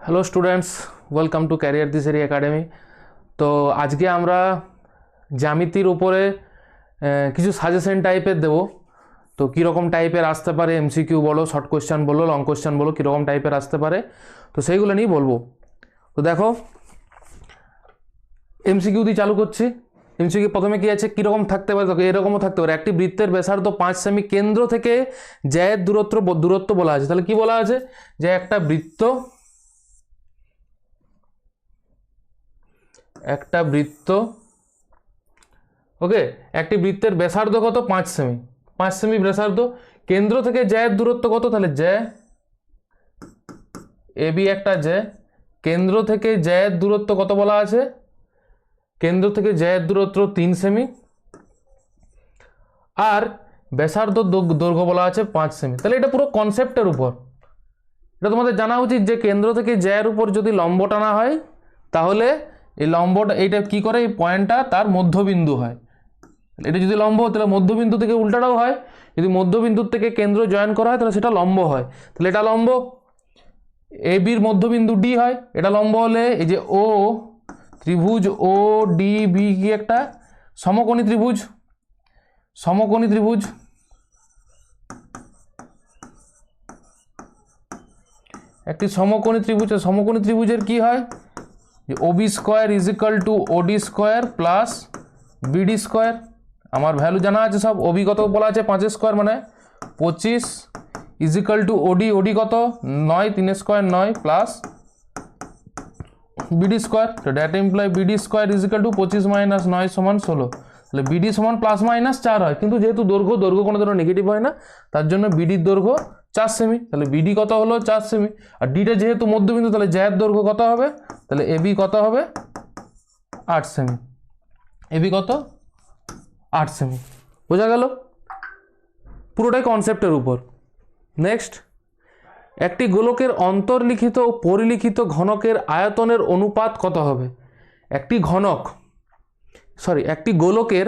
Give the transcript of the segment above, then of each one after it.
Hello students, welcome to career Dishari academy. তো আজকে আমরা জ্যামিতির উপরে কিছু সাজেশন টাইপের দেবো। তো কীরকম টাইপের আসতে পারে, এমসিকিউ বলো, শর্ট কোয়েশ্চেন বলো, লং কোয়েশ্চেন বলো, কীরকম টাইপের আসতে পারে, তো সেইগুলো নিয়েই বলবো। তো দেখো, এমসিকিউ দিয়ে চালু করছি। এমসিকিউ প্রথমে কী আছে, কীরকম থাকতে পারে, দেখো এরকমও থাকতে পারে। একটি বৃত্তের ব্যাসার্ধ 5 সেমি, কেন্দ্র থেকে জ্যায়ের দূরত্ব বলা আছে। তাহলে কি বলা আছে, যে একটা বৃত্ত ওকে, একটি বৃত্তের ব্যাসার্ধ কত, 5 সেমি। 5 সেমি ব্যাসার্ধ, কেন্দ্র থেকে জ্যায়ের দূরত্ব কত, তাহলে জ্যা এ বি একটা জ্যা, কেন্দ্র থেকে জ্যায়ের দূরত্ব কত বলা আছে, কেন্দ্র থেকে জ্যায়ের দূরত্ব 3 সেমি, আর ব্যাসার্ধ দৈর্ঘ্য বলা আছে 5 সেমি। তাহলে এটা পুরো কনসেপ্টের উপর, এটা তোমাদের জানা উচিত যে কেন্দ্র থেকে জ্যায়ের উপর যদি লম্ব টানা হয়, তাহলে এই লম্বটা, এইটা কি করে, এই পয়েন্টটা তার মধ্যবিন্দু হয়। এটা যদি লম্ব হয় তাহলে মধ্যবিন্দু থেকে উল্টাটাও হয়, যদি মধ্যবিন্দুর থেকে কেন্দ্র জয়েন করা হয় তাহলে সেটা লম্ব হয়। তাহলে এটা লম্ব, এ বির মধ্যবিন্দু ডি হয়। এটা লম্ব হলে এই যে ও ত্রিভুজ ও ডি বি কি একটা সমকোণী ত্রিভুজ, একটি সমকোণী ত্রিভুজ। সমকোণী ত্রিভুজের কি হয়, যে O B square is equal to O D square plus BD square. আমার ভ্যালু জানা আছে সব। ওবি কত বলা আছে, 5 স্কোয়ার মানে 25 ইজ ইকাল টু ওডি কত 9, 3 স্কোয়ার 9 প্লাস বিডি স্কোয়ার। তো that imply BD square is equal two 25 minus 9 সমান 16। তাহলে বিডি সমান প্লাস মাইনাস 4 হয়, কিন্তু যেহেতু দৈর্ঘ্য কোনো ধরনের নেগেটিভ হয় না, তার জন্য বিডির দৈর্ঘ্য 4 সেমি। তাহলে বিডি কত হলো 4 সেমি, আর ডিটা যেহেতু মধ্যবিন্দু, তাহলে জ্যায়ের দৈর্ঘ্য কত হবে, তাহলে এবি কত হবে 8 সেমি। এবি কত 8 সেমি। বোঝা গেল, পুরোটাই কনসেপ্টের উপর। নেক্সট, একটি গোলকের অন্তর্লিখিত ও পরিলিখিত ঘনকের আয়তনের অনুপাত কত হবে। একটি গোলকের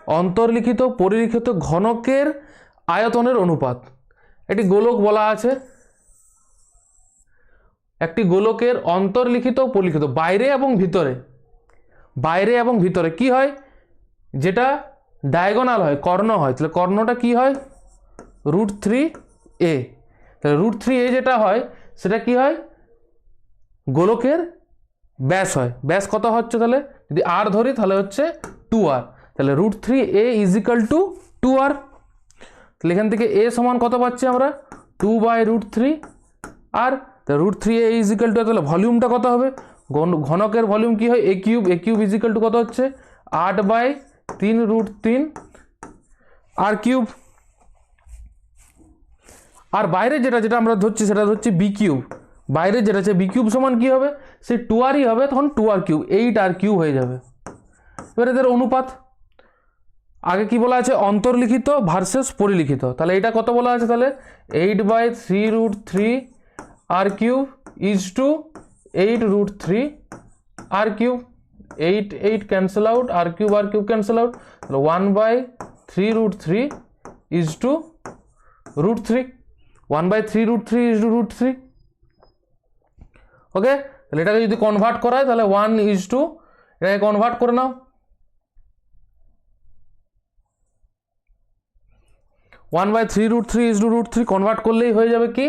অন্তর্লিখিত ও পরিলিখিত ঘনকের আয়তনের অনুপাত। একটি গোলক বলা আছে, একটি গোলকের অন্তর্লিখিত ও পরিলিখিত, বাইরে এবং ভিতরে কি হয়, যেটা ডায়াগোনাল হয়, কর্ণ হয়, তাহলে কর্ণটা কি হয় √3a। তাহলে √3a যেটা হয় সেটা কি হয়, গোলকের ব্যাস হয়। ব্যাস কত হচ্ছে, তাহলে যদি আর ধরি তাহলে হচ্ছে 2r। তাহলে √3a is equal two 2r। তাহলে এখান থেকে a সমান কত পাচ্ছি আমরা, 2/√3 আর √3a ইজ ইকাল টু, তাহলে ভলিউমটা কত হবে, ঘনকের ভলিউম কি হয়, a cube is equal two কত হচ্ছে 8/3√3 আর কিউব। আর বাইরে যেটা আমরা ধরছি সেটা হচ্ছে বি কিউব। বাইরে যেটা আছে বি কিউব সমান কি হবে, সে 2rই হবে, তখন 2r কিউব, 8r কিউব হয়ে যাবে। এবার এদের অনুপাত, আগে কি বলা আছে, অন্তর্লিখিত ভার্সেস পরিলিখিত। তাহলে এটা কত বলা আছে, তাহলে 8/3√3 R cube is to 8√3 R cube. 8 cancel out, R cube cancel out, তাহলে 1/3√3 is to √3, 1/3√3 is to √3। Okay, তাহলে এটাকে যদি কনভার্ট করা হয় তাহলে 1 ইজ টু, এটাকে কনভার্ট করে নাও, 1/3√3 ইজ টু √3 কনভার্ট করলেই হয়ে যাবে কি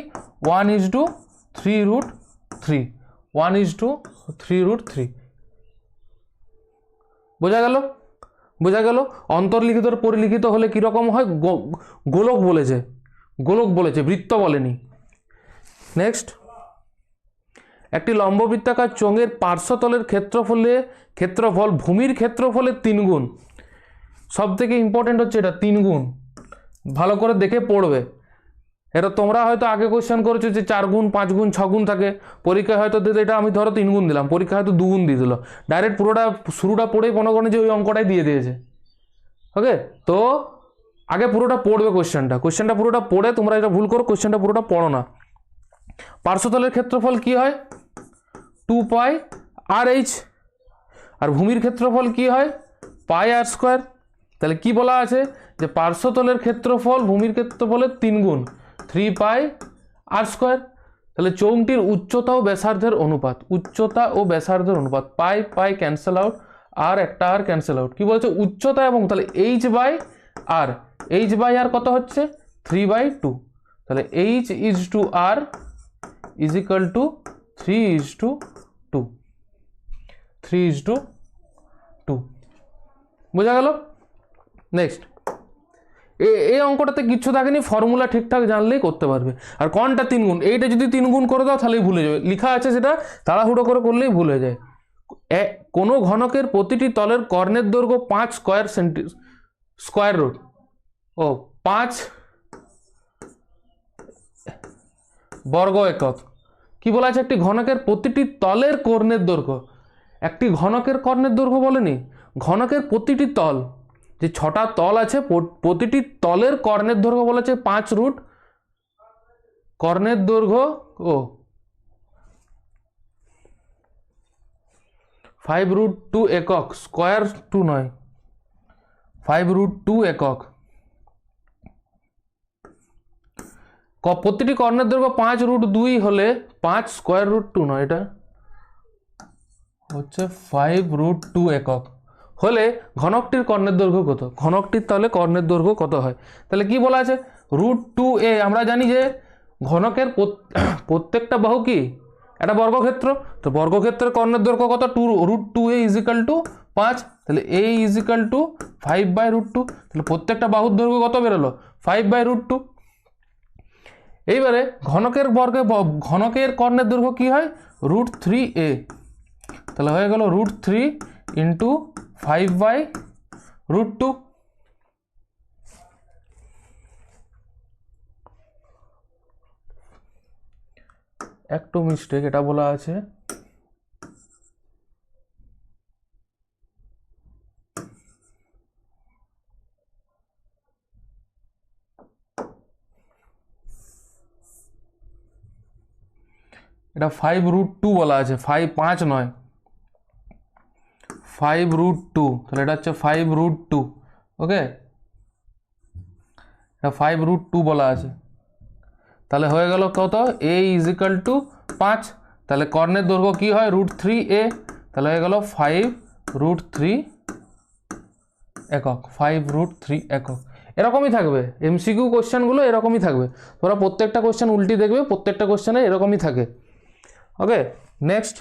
1 ইজ টু 3√3, 1 ইজ টু 3√3। বোঝা গেল। অন্তর্লিখিত আর পরিলিখিত হলে কীরকম হয়, গোলক বলেছে, বৃত্ত বলেনি। নেক্সট, একটি লম্ববৃত্তাকার চোঙের পার্শ্বতলের ক্ষেত্রফল ভূমির ক্ষেত্রফলের 3 গুণ। সব থেকে ইম্পর্টেন্ট হচ্ছে এটা 3 গুণ, ভালো করে দেখে পড়বে। এটা তোমরা হয়তো আগে কোয়েশ্চেন করেছো যে 4 গুণ 5 গুণ 6 গুণ থাকে, পরীক্ষায় হয়তো দিতে, এটা আমি ধরো 3 গুণ দিলাম, পরীক্ষা হয়তো 2 গুণ দিয়ে দিল, ডাইরেক্ট পুরোটা শুরুটা পড়েই মনে করেন যে ওই অঙ্কটাই দিয়ে দিয়েছে। ওকে, তো আগে পুরোটা পড়বে, কোয়েশ্চেনটা পুরোটা পড়ে, তোমরা এটা ভুল করো, কোয়েশ্চেনটা পুরোটা পড়ো না। পার্শ্বতলের ক্ষেত্রফল কি হয় 2πr/h, আর ভূমির ক্ষেত্রফল কি হয় πr²। তাহলে কি বলা আছে, যে পার্শ্বতলের ক্ষেত্রফল ভূমির ক্ষেত্রফলের 3 গুণ। 3 পাই আর স্কোয়ার। তাহলে চোঙটির উচ্চতা ও ব্যাসার্ধের অনুপাত, উচ্চতা ও ব্যাসার্ধের অনুপাত, পাই পাই ক্যান্সেল আউট, আর একটা আর ক্যান্সেল আউট। কি বলছে উচ্চতা এবং, তাহলে এইচ বাই আর কত হচ্ছে 3/2। তাহলে H is to R is equal to 3:2, 3:2। বোঝা গেল? নেক্সট, এই অঙ্কটাতে কিচ্ছু থাকেনি, ফর্মুলা ঠিকঠাক জানলেই করতে পারবে। আর কোনটা 3 গুণ, এইটা যদি 3 গুণ করে দাও তাহলেই ভুলে যাবে, লেখা আছে সেটা তাড়াহুড়ো করে করলেই ভুলে যায়। কোনো ঘনকের প্রতিটি তলের কর্ণের দৈর্ঘ্য 5 স্কোয়ার রুট 5 বর্গ একক। কি বলা আছে? একটি ঘনকের প্রতিটি তলের কর্ণের দৈর্ঘ্য, একটি ঘনকের কর্ণের দৈর্ঘ্য বলেনি, ঘনকের প্রতিটি তল, যে 6টা তল আছে প্রতিটি তলের কর্ণের দৈর্ঘ্য বলেছে 5 রুট, কর্ণের দৈর্ঘ্য 5√2 একক, স্কোয়ার 2 নয়, 5√2 একক। প্রতিটি কর্ণের দৈর্ঘ্য 5√2 হলে 5 স্কোয়ার রুট 2 নয়, এটা হচ্ছে 5√2 একক হলে ঘনকটির কর্ণের দৈর্ঘ্য কত? ঘনকটির তাহলে কর্ণের দৈর্ঘ্য কত হয়? তাহলে কি বলা আছে? √2a। আমরা জানি যে ঘনকের প্রত্যেকটা বাহু কি একটা বর্গক্ষেত্র, তো বর্গক্ষেত্রের কর্ণের দৈর্ঘ্য কত? √2a is equal two 5। তাহলে a ইজ ইকাল টু 5/√2। তাহলে প্রত্যেকটা বাহুর দৈর্ঘ্য কত বেরোলো? 5/√2। এইবারে ঘনকের কর্ণের দৈর্ঘ্য কি হয়? √3a। তাহলে হয়ে গেল √3 ইন্টু 5/√2। একটু মিস্টেক, এটা বলা আছে এটা 5√2 বলা আছে, 5 নয়, 5√2। তাহলে এটা হচ্ছে 5√2। ওকে, এটা 5√2 বলা আছে। তাহলে হয়ে গেল কত? a is equal two 5। তাহলে কর্ণের দৈর্ঘ্য কি হয়? √3a। তাহলে হয়ে গেল 5√3 একক, 5√3 একক। এরকমই থাকবে এমসিকিউ কোশ্চেনগুলো, এরকমই থাকবে। তোমরা প্রত্যেকটা কোশ্চেন উল্টি দেখবে, প্রত্যেকটা কোশ্চেনে এরকমই থাকে। ওকে, নেক্সট,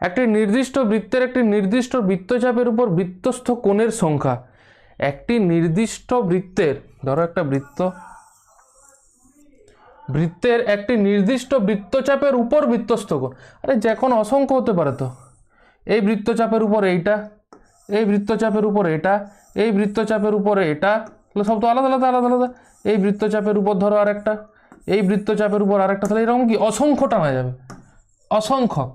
একটি নির্দিষ্ট বৃত্তের একটি নির্দিষ্ট বৃত্তচাপের উপর বৃত্তস্থ কোণের সংখ্যা। একটি নির্দিষ্ট বৃত্তের, ধরো একটা বৃত্তের একটি নির্দিষ্ট বৃত্তচাপের উপর বৃত্তস্থ কোণ, আরে যে কোনো অসংখ্য হতে পারে, তো এই বৃত্তচাপের উপর এইটা, এই বৃত্তচাপের উপর এটা, এই বৃত্তচাপের উপরে এটা, তাহলে সব তো আলাদা আলাদা আলাদা আলাদা। এই বৃত্তচাপের উপর ধরো আরেকটা, এই বৃত্তচাপের উপর আরেকটা, তাহলে এরকম কি অসংখ্য টানা যাবে, অসংখ্যক।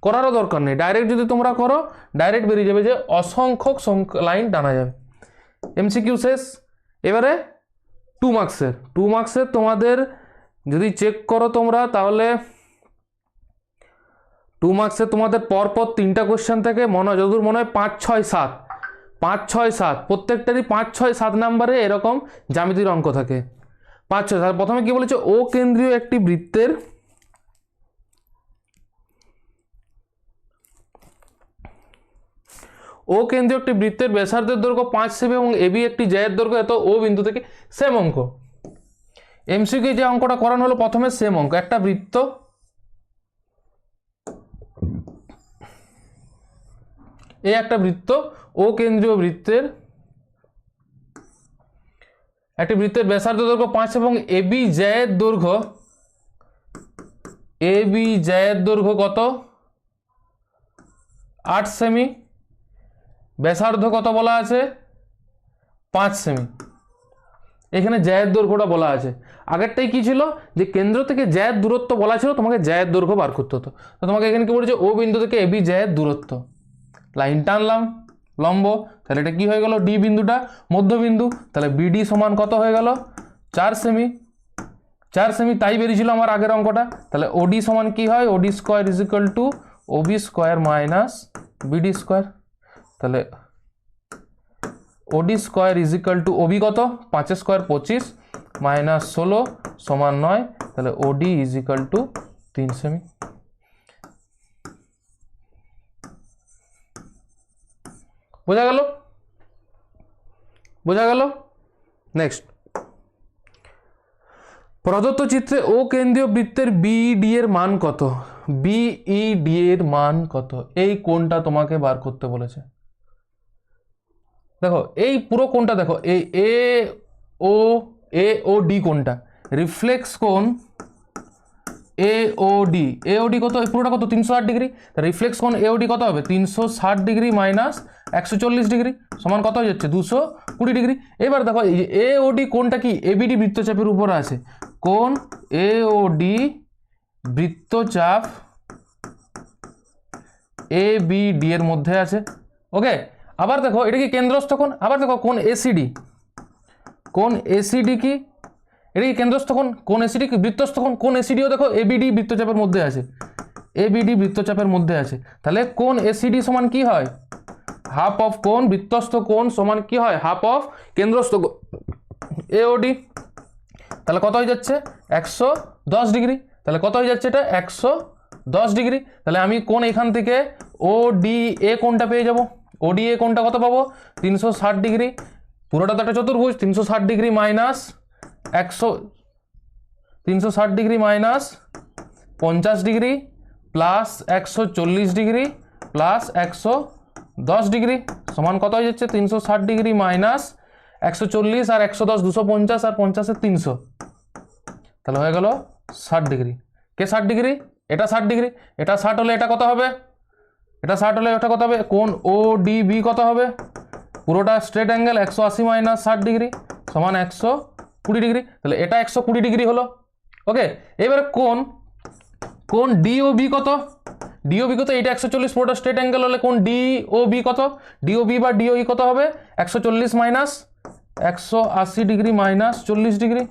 করারও দরকার নেই, ডাইরেক্ট যদি তোমরা করো ডাইরেক্ট বেরিয়ে যাবে যে অসংখ্যক লাইন টানা যাবে। এমসিকিউ শেষ। এবারে 2 মার্কসের তোমাদের যদি চেক করো তোমরা, তাহলে 2 মার্কসের তোমাদের পরপর 3টা কোশ্চেন থেকে যতদূর মনে হয় 5, 6, 7, 5, 6, 7 প্রত্যেকটারই 5, 6, 7 নাম্বারে এরকম জ্যামিতির অঙ্ক থাকে। 5, 6, 7 প্রথমে কি বলেছে? ও কেন্দ্রীয় একটি বৃত্তের ব্যাসার্ধের দৈর্ঘ্য 5 সেমি এবং এবি একটি জ্যায়ের দৈর্ঘ্য এত, ও বিন্দু থেকে সেম অঙ্ক। এমসিকিউ যে অঙ্কটা করানো হলো প্রথমে সেম অঙ্ক, একটা বৃত্ত, এই একটা বৃত্ত, ও কেন্দ্রীয় বৃত্তের একটি বৃত্তের ব্যাসার্ধ দৈর্ঘ্য 5 এবং এবি জ্যায়ের দৈর্ঘ্য কত? 8 সেমি। ব্যাসার্ধ কত বলা আছে? 5 সেমি। এখানে জ্যায়ের দৈর্ঘ্যটা বলা আছে। আগেরটাই কি ছিল? যে কেন্দ্র থেকে জ্যায়ের দূরত্ব বলা ছিল, তোমাকে জ্যায়ের দৈর্ঘ্য বার করতে হতো। তো তোমাকে এখানে কি বলেছে? ও বিন্দু থেকে এবি জ্যায়ের দূরত্ব, লাইন টানলাম লম্ব, তাহলে এটা কি হয়ে গেল? ডি বিন্দুটা মধ্যবিন্দু, তাহলে বিডি সমান কত হয়ে গেল? 4 সেমি। 4 সেমি, তাই বেরিয়েছিল আমার আগের অঙ্কটা। তাহলে ওডি সমান কি হয়? OD square is equal to OB square minus BD square. তাহলে OD square is equal to OB কত? 5 স্কোয়ার 25 মাইনাস 16 সমান 9, তাহলে ওডি ইজ ইকাল টু 3 সেমি। বোঝা গেল? বোঝা গেল? নেক্সট, প্রদত্ত চিত্রে ও কেন্দ্রীয় বৃত্তের বিইডি এর মান কত? বিইডি এর মান কত? এই কোণটা তোমাকে বার করতে বলেছে। দেখো এই পুরো কোণটা দেখো, এই এ ও ডি কোণটা, রিফ্লেক্স কোণ এওডি কত? এই পুরোটা কত? 360 ডিগ্রি। রিফ্লেক্স কোণ এওডি কত হবে? 360 ডিগ্রি মাইনাস 140 ডিগ্রি সমান কত হয়ে যাচ্ছে? 220 ডিগ্রি। এবার দেখো এই যে এওডি কোণটা কি এবিডি বৃত্তচাপের উপরে আছে, কোণ এওডি বৃত্তচাপ এবিডি এর মধ্যে আছে। ওকে, আবার দেখো এটা কি কেন্দ্রস্থ কোণ। আবার দেখো কোণ এসিডি, কোণ এসিডি কি এটা কি কেন্দ্রস্থ কোণ? কোণ এসিডি কি বৃত্তস্থ কোণ? কোণ এসিডিও দেখো এবিডি বৃত্তচাপের মধ্যে আছে, এবিডি বৃত্তচাপের মধ্যে আছে। তাহলে কোণ এসিডি সমান কি হয়? হাফ অফ কোণ বৃত্তস্থ কোণ সমান কি হয়? হাফ অফ কেন্দ্রস্থ এওডি। তাহলে কত হয়ে যাচ্ছে? 110 ডিগ্রি। তাহলে কত হয়ে যাচ্ছে? এটা 110 ডিগ্রি। তাহলে আমি কোণ এখান থেকে ওডি এ কোণটা পেয়ে যাব। ওডি এ কোণটা কত পাবো? 360 ডিগ্রি। পুরোটা তো একটা চতুর্ভুজ, 360 degree minus 360 degree minus 50 degree plus 140 degree plus 110 degree সমান কত হয়ে যাচ্ছে? 360 ডিগ্রি মাইনাস 140 আর 110 250 আর 50 300, তাহলে হয়ে গেল 60 ডিগ্রি। কে 60 ডিগ্রি? এটা 60 ডিগ্রি। এটা 60 হলে এটা কত হবে? এটা 60 হলে এটা কত হবে? কোণ ও ডিবি কত হবে? পুরোটা স্ট্রেট অ্যাঙ্গেল 180 মাইনাস 60 ডিগ্রি সমান 120 ডিগ্রি। তাহলে এটা 120 ডিগ্রি হলো। ওকে, এবারে কোণ ডিওবি কত? ডিওবি কত? এটা 140, পুরোটা স্ট্রেট অ্যাঙ্গেল হলে কোণ ডিওবি কত? ডিওবি বা ডিওই কত হবে? 140 minus 180 degree minus 40 degree,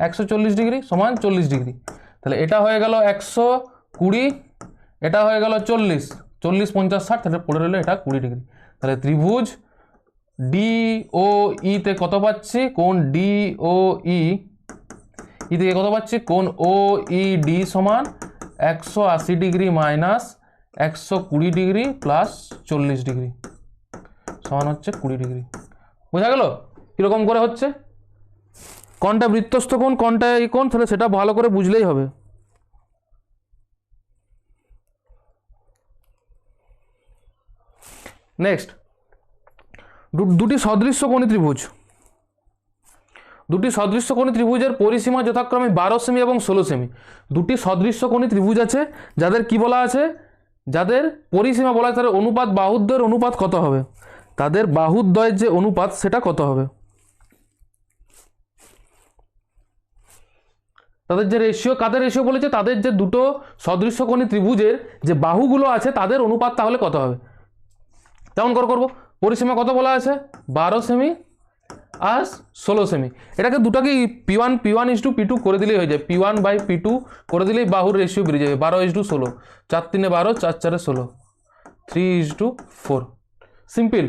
140 degree সমান 40 ডিগ্রি। তাহলে এটা হয়ে গেল 120, এটা হয়ে গেল 40, 40 50 60, তাহলে পড়ে রইল এটা 20 ডিগ্রি। তাহলে ত্রিভুজ ডিওই তে কত পাচ্ছি? কোণ ডিওই থেকে কত পাচ্ছি? কোণ ওইডি সমান 180 degree minus 120 degree plus 40 degree সমান হচ্ছে 20 ডিগ্রি। বোঝা গেল কিরকম করে হচ্ছে? কোনটা বৃত্তস্থ কোণ, কোনটা এই কোণ, তাহলে সেটা ভালো করে বুঝলেই হবে। নেক্সট, দুটি সদৃশ্যকোণী ত্রিভুজ, দুটি সদৃশ্যকোণী ত্রিভুজের পরিসীমা যথাক্রমে 12 সেমি এবং 16 সেমি। দুটি সদৃশ্যকোণী ত্রিভুজ আছে যাদের কি বলা আছে? যাদের পরিসীমা বলা আছে, তাদের অনুপাত, বাহুদ্বয়ের অনুপাত কত হবে? তাদের বাহুদ্বয়ের যে অনুপাত সেটা কত হবে? তাদের যে রেশিও, কাদের রেশিও বলেছে? তাদের যে দুটো সদৃশ্যকোণী ত্রিভুজের যে বাহুগুলো আছে তাদের অনুপাত তাহলে কত হবে? কেমন করে করবো? পরিসীমা কত বলা আছে? 12 সেমি আর 16 সেমি। এটাকে দুটাকে P1:P2 করে দিলেই হয়ে যায়। P1/P2 করে দিলেই বাহুর রেশিও বেরিয়ে যাবে 12:16, 4 3 12, 4 4 16, 3:4। সিম্পল।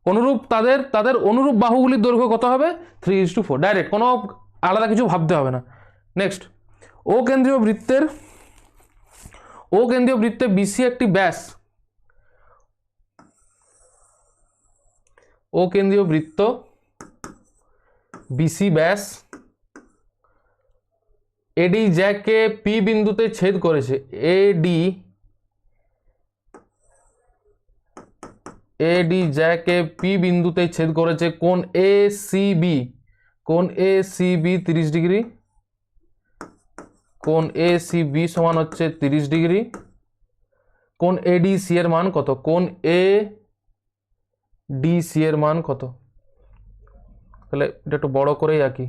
অনুরূপ তাদের অনুরূপ বাহুগুলির দৈর্ঘ্য কত হবে? 3:4। ডাইরেক্ট, কোনো আলাদা কিছু ভাবতে হবে না। নেক্সট, ও কেন্দ্রীয় বৃত্তে বিসি একটি ব্যাস, ও কেন্দ্রীয় বৃত্ত বিসি ব্যাস এডি যাকে পি বিন্দুতে ছেদ করেছে, এডি যাকে পি বিন্দুতে ছেদ করেছে, কোণ এসিবি, কোণ এসিবি 30 ডিগ্রি, কোণ এসিবি সমান হচ্ছে 30 ডিগ্রি। কোণ এডিসি এর মান কত? কোণ এডিসি এর মান কত? তাহলে এটা একটু বড় করেই আঁকি।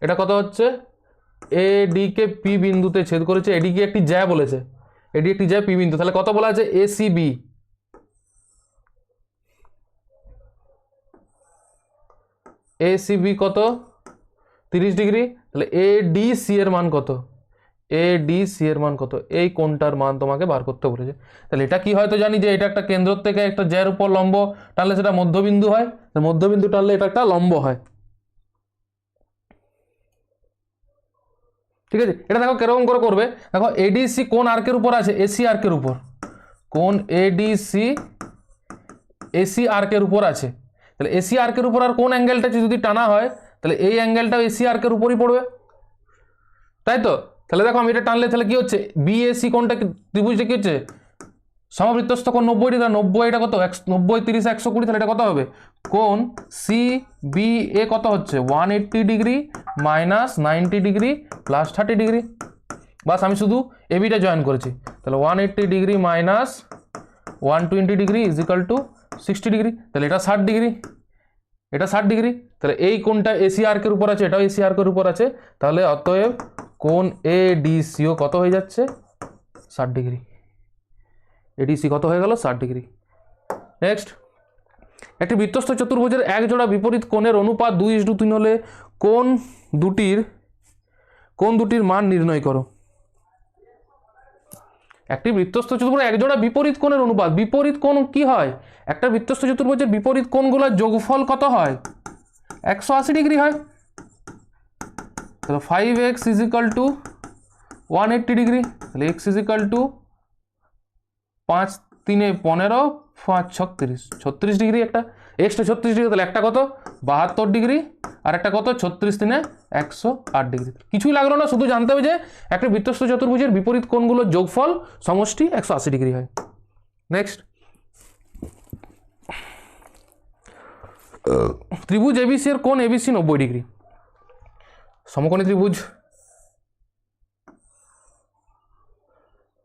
এটা কত হচ্ছে? এডি কে পি বিন্দুতে ছেদ করেছে, এডি কি একটি জ্যা বলেছে, এডি একটি জ্যা পি বিন্দু। তাহলে কত বলা আছে? এসিবি, এসিবি কত? 30 ডিগ্রি। তাহলে এডিসি এর মান কত? এ ডি সি এর মান কত, এই কোণটার মান তোমাকে বার করতে বলেছে। তাহলে এটা কি হয়তো জানি যে এটা একটা কেন্দ্র থেকে একটা জ্যার উপর লম্ব টানলে সেটা মধ্যবিন্দু হয়, মধ্যবিন্দু টানলে এটা একটা লম্ব হয়। ঠিক আছে, এটা দেখো কিরকম করে করবে, দেখো এডিসি কোন আর্কের উপর আছে, এসি আর্কের উপর, কোন এডিসি এসি আর্কের উপর আছে। তাহলে এসি আর্কের উপর আর কোন অ্যাঙ্গেলটা যদি টানা হয় তাহলে এই অ্যাঙ্গেলটাও এসি আর্কের উপরই পড়বে, তাই তো। তাহলে দেখো আমি এটা টানলে তাহলে কি হচ্ছে, বিএসি কোনটা ত্রিভুজটা কি হচ্ছে, সমবৃত্তস্থ কোণ 90 ডিগ্রি, 90 এটা কত 90 30 120, তাহলে এটা কত হবে, কোণ সি বি এ কত হচ্ছে 180 degree minus 90 degree plus 30 degree. বাস আমি শুধু এবিটা জয়েন করেছি, তাহলে 180 degree minus 120 degree is equal to 60 degree, তাহলে এটা 60 ডিগ্রি, এটা 60 ডিগ্রি। তাহলে এই কোণটা এসি আর্কের উপর আছে, এটাও এসি আর্কের উপর আছে, তাহলে অতএব কোণ এডিসিও কত হয়ে যাচ্ছে 60 ডিগ্রি, এডিসি কত হয়ে গেল 60 ডিগ্রি। নেক্সট, একটি বৃত্তস্থ চতুর্ভুজের এক জোড়া বিপরীত কোণের অনুপাত 2:3 হলে কোণ দুটির মান নির্ণয় করো। একটি বৃত্তস্থ চতুর্ভুজ এক জোড়া বিপরীত কোণের অনুপাত, বিপরীত কোণ কি হয়, একটা বৃত্তস্থ চতুর্ভুজের বিপরীত কোণগুলোর যোগফল কত হয় 180 ডিগ্রি হয়। তাহলে 5x is equal two 180 degree, তাহলে x is equal two 5 3 15 5 36 36 degree, একটা এক্সটা 36 ডিগ্রি, তাহলে একটা কত 72 ডিগ্রি আর একটা কত 36 3 108 ডিগ্রি। কিছুই লাগলো না, শুধু জানতে হবে যে একটা বৃত্তস্থ চতুর্ভুজের বিপরীত কোণগুলোর যোগফল সমষ্টি 180 ডিগ্রি হয়। নেক্সট, ত্রিভুজ এবিসি এর কোণ এবিসি 90 ডিগ্রি, সমকোণী ত্রিভুজ,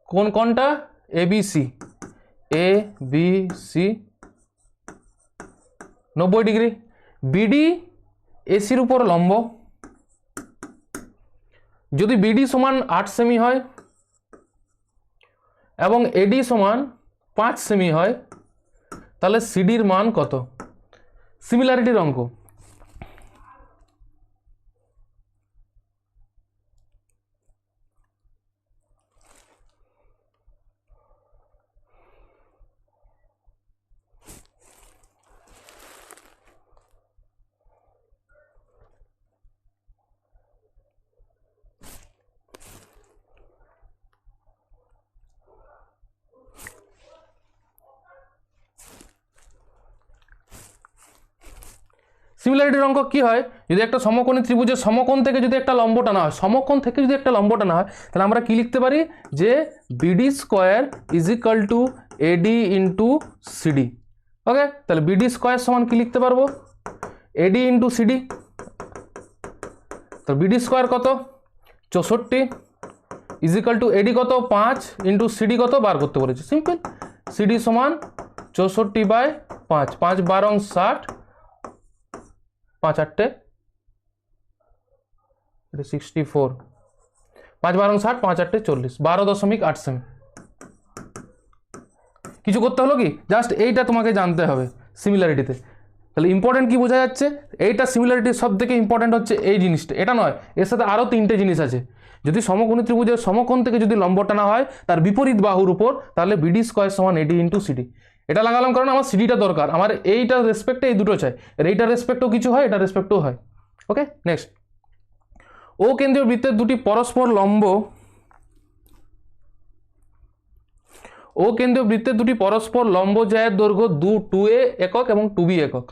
কোন কোণটা ABC, A B C 90 degree, BD এসির উপর লম্ব, যদি বিডি সমান 8 সেমি হয় এবং এডি সমান 5 সেমি হয় তাহলে সিডির মান কত, সিমিলারিটির অঙ্ক। সিমিলারিটির অঙ্ক কি হয়, যদি একটা সমকোণী ত্রিভুজের সমকোণ থেকে যদি একটা লম্ব টানা হয়, সমকোণ থেকে যদি একটা লম্ব টানা হয় তাহলে আমরা কি লিখতে পারি যে BD square is equal to AD into CD. Okay, তাহলে বিডি স্কোয়ার সমান কি লিখতে পারবো, এডি ইন্টু সিডি। তো বিডি স্কোয়ার কত 64 ইজ ইকাল টু এডি কত 5 ইন্টু সিডি কত বার করতে বলেছে, সিম্পল, সিডি সমান 64/5, 5 12 60, 5 8 64, 5 12 60, 5 8 40, 12.8 সেমি। কিছু করতে হলো কি, জাস্ট এইটা তোমাকে জানতে হবে সিমিলারিটিতে। তাহলে ইম্পর্টেন্ট কি বোঝা যাচ্ছে, এইটা সিমিলারিটির সব থেকে ইম্পর্টেন্ট হচ্ছে এই জিনিসটা, এটা নয়, এর সাথে আরও 3টে জিনিস আছে। যদি সমকোণী ত্রিভুজের সমকোণ থেকে যদি লম্ব টানা হয় তার বিপরীত বাহুর উপর, তাহলে বিডি স্কোয়ার সমান এডি ইন্টু সিডি। এটা লাগালাম কারণ আমার সিডিটা দরকার, আমার এইটার রেসপেক্টে এই দুটো চাই, আর এইটার রেসপেক্টেও কিছু হয়, এটার রেসপেক্টেও হয়। ওকে, নেক্সট, ও কেন্দ্রীয় বৃত্তের দুটি পরস্পর লম্ব, ও কেন্দ্রীয় বৃত্তের দুটি পরস্পর লম্ব জ্যায়ের দৈর্ঘ্য 2a একক এবং 2b একক।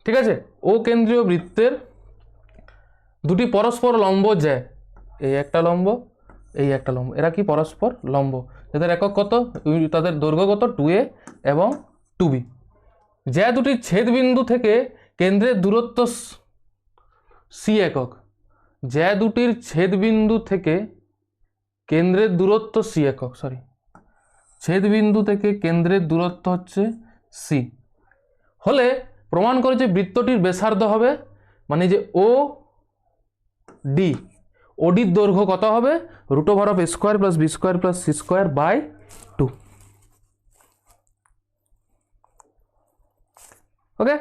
ঠিক আছে, ও কেন্দ্রীয় বৃত্তের দুটি পরস্পর লম্ব জ্যা, এই একটা লম্ব এই একটা লম্ব, এরা কি পরস্পর লম্ব, এদের একক কত, তাদের দৈর্ঘ্য কত 2a এবং 2b। জ্যা দুটির ছেদবিন্দু থেকে কেন্দ্রের দূরত্ব সি একক, জ্যা দুটির ছেদবিন্দু থেকে কেন্দ্রের দূরত্ব সি একক, ছেদবিন্দু থেকে কেন্দ্রের দূরত্ব হচ্ছে সি, হলে প্রমাণ করে যে বৃত্তটির ব্যাসার্ধ হবে মানে যে ও ডি, ওডির দৈর্ঘ্য কত হবে √a² + b² + c²/2। ওকে,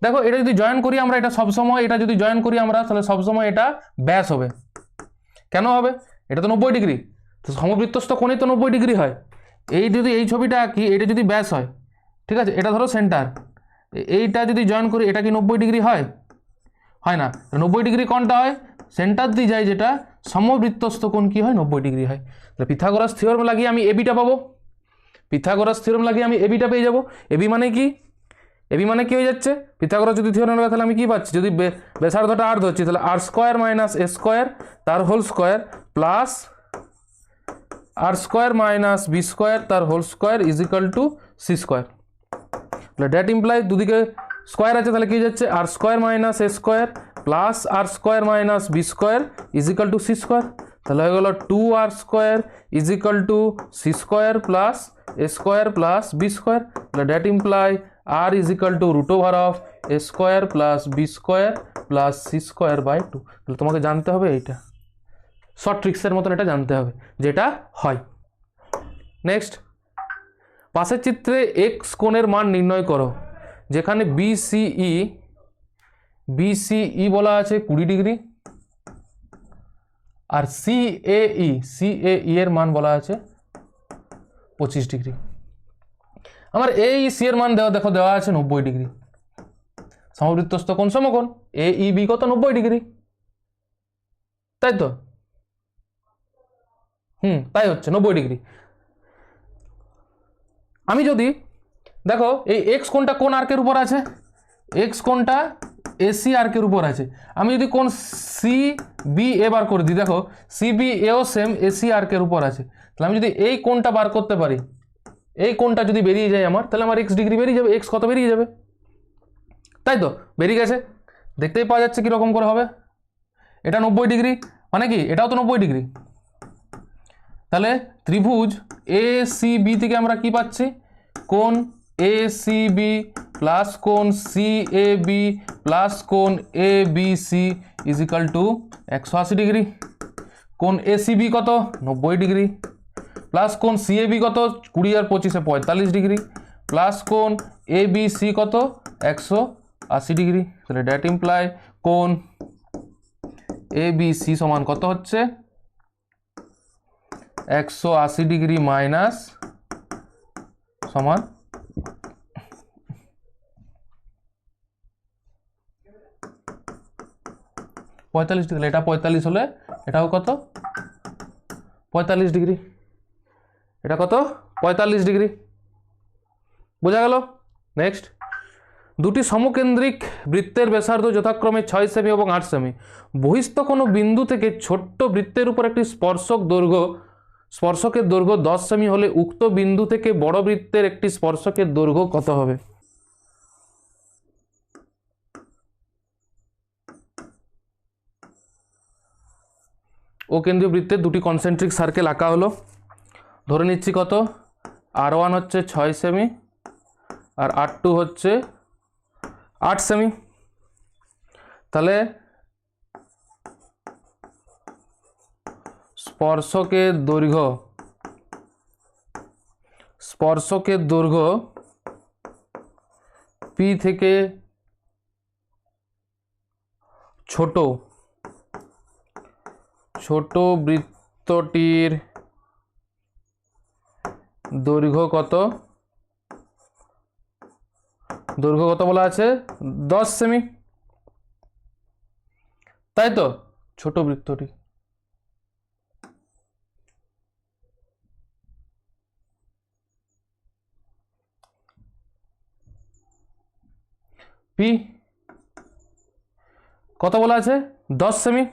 দেখো এটা যদি জয়েন করি আমরা, এটা সবসময় এটা যদি জয়েন করি আমরা তাহলে সবসময় এটা ব্যাস হবে। কেন হবে? এটা তো 90 ডিগ্রি, তো সমবৃত্তস্থ কোণে তো 90 ডিগ্রি হয়। এই যদি এই ছবিটা আঁকি, এটা যদি ব্যাস হয়, ঠিক আছে, এটা ধরো সেন্টার, এইটা যদি জয়েন করি এটা কি 90 ডিগ্রি হয়? হয় না। 90 ডিগ্রি কোণটা হয় সেন্টার দিয়ে যায়, যেটা সমবৃত্তস্থ কোণ কি হয় 90 ডিগ্রি হয়। তাহলে পিথাগোরাস থিওরেম লাগিয়ে আমি এবিটা পাবো, পিথাগোরাস থিওরেম লাগিয়ে আমি এবিটা পেয়ে যাবো। এবি মানে কি? এবি মানে কি হয়ে যাচ্ছে, পিথাগোরাস যদি থিওরেম লাগে তাহলে আমি কি পাচ্ছি, যদি ব্যাসার্ধটা আর ধরছি তাহলে r² - a² তার whole square plus r² - b² তার হোল স্কোয়ার = c²। তাহলে দ্যাট ইমপ্লাই দুদিকে স্কোয়ার আছে, তাহলে কি হয়ে যাচ্ছে r² - a² plus r² - b² = c²। তাহলে হয়ে গেল 2r² = c² plus a² plus b²। তাহলে that imply r = √a² plus b² plus c²/2। তাহলে তোমাকে জানতে হবে এইটা, শর্ট ট্রিক্সের মতন এটা জানতে হবে যেটা হয়। নেক্সট, পাশের চিত্রে এক্স কোণের মান নির্ণয় করো, যেখানে বিসিই বলা আছে 20 ডিগ্রি আর সিএই এর মান বলা আছে 25 ডিগ্রি। আমার এইসি এর মান দেখো দেওয়া আছে 90 ডিগ্রি। সমবৃত্তস্থ কোণ সমকোণ এইবি কত 90 ডিগ্রি, তাই তো? তাই হচ্ছে 90 ডিগ্রি। আমি যদি দেখো এই এক্স কোণটা কোন আর্কের উপর আছে, এক্স কোণটা এসি আর্কের উপর আছে। আমি যদি কোণ সি বি এ বার করে দিই, দেখো সিবি এও সেম এসি আর্কের উপর আছে। তাহলে আমি যদি এই কোণটা বার করতে পারি, এই কোণটা যদি বেরিয়ে যায় আমার, তাহলে আমার এক্স ডিগ্রি বেরিয়ে যাবে, এক্স কত বেরিয়ে যাবে, তাই তো? বেরিয়ে গেছে, দেখতেই পাওয়া যাচ্ছে কীরকম করে হবে। এটা 90 ডিগ্রি মানে কি, এটাও তো 90 ডিগ্রি। তাহলে ত্রিভুজ এ সি বি থেকে আমরা কি পাচ্ছি, কোণ এ সি বি প্লাস কোণ সি এ বি প্লাস কোণ এ বি সি = 180 ডিগ্রি। কোণ এ সি বি কত 90 ডিগ্রি প্লাস কোণ সি এ বি কত 20 আর 25 45 ডিগ্রি প্লাস কোণ এ বি সি কত 180 ডিগ্রি। তাহলে দ্যাট ইমপ্লাই কোণ এ বি সি সমান কত হচ্ছে 180 ডিগ্রি মাইনাস সমান 45 ডিগ্রি। এটা 45 হলে এটাও কত 45 ডিগ্রি, এটা কত 45 ডিগ্রি। বোঝা গেল? নেক্সট, দুটি সমকেন্দ্রিক বৃত্তের ব্যাসার্ধ যথাক্রমে 6 সেমি এবং 8 সেমি। বহিস্থ কোনো বিন্দু থেকে ছোট্ট বৃত্তের উপর একটি স্পর্শকের দৈর্ঘ্য 10 সেমি হলে উক্ত বিন্দু থেকে বড় বৃত্তের একটি স্পর্শকের দৈর্ঘ্য কত হবে? ও কেন্দ্রীয় বৃত্তের দুটি কনসেন্ট্রিক সার্কেল আঁকা হলো। ধরে নিচ্ছি কত, r1 হচ্ছে 6 সেমি আর r2 হচ্ছে 8 সেমি। তাহলে স্পর্শকের দৈর্ঘ্য পি থেকে ছোট বৃত্তটির দৈর্ঘ্য কত বলা আছে 10 সেমি, তাই তো? ছোট বৃত্তটি পি কত বলা আছে 10 সেমি।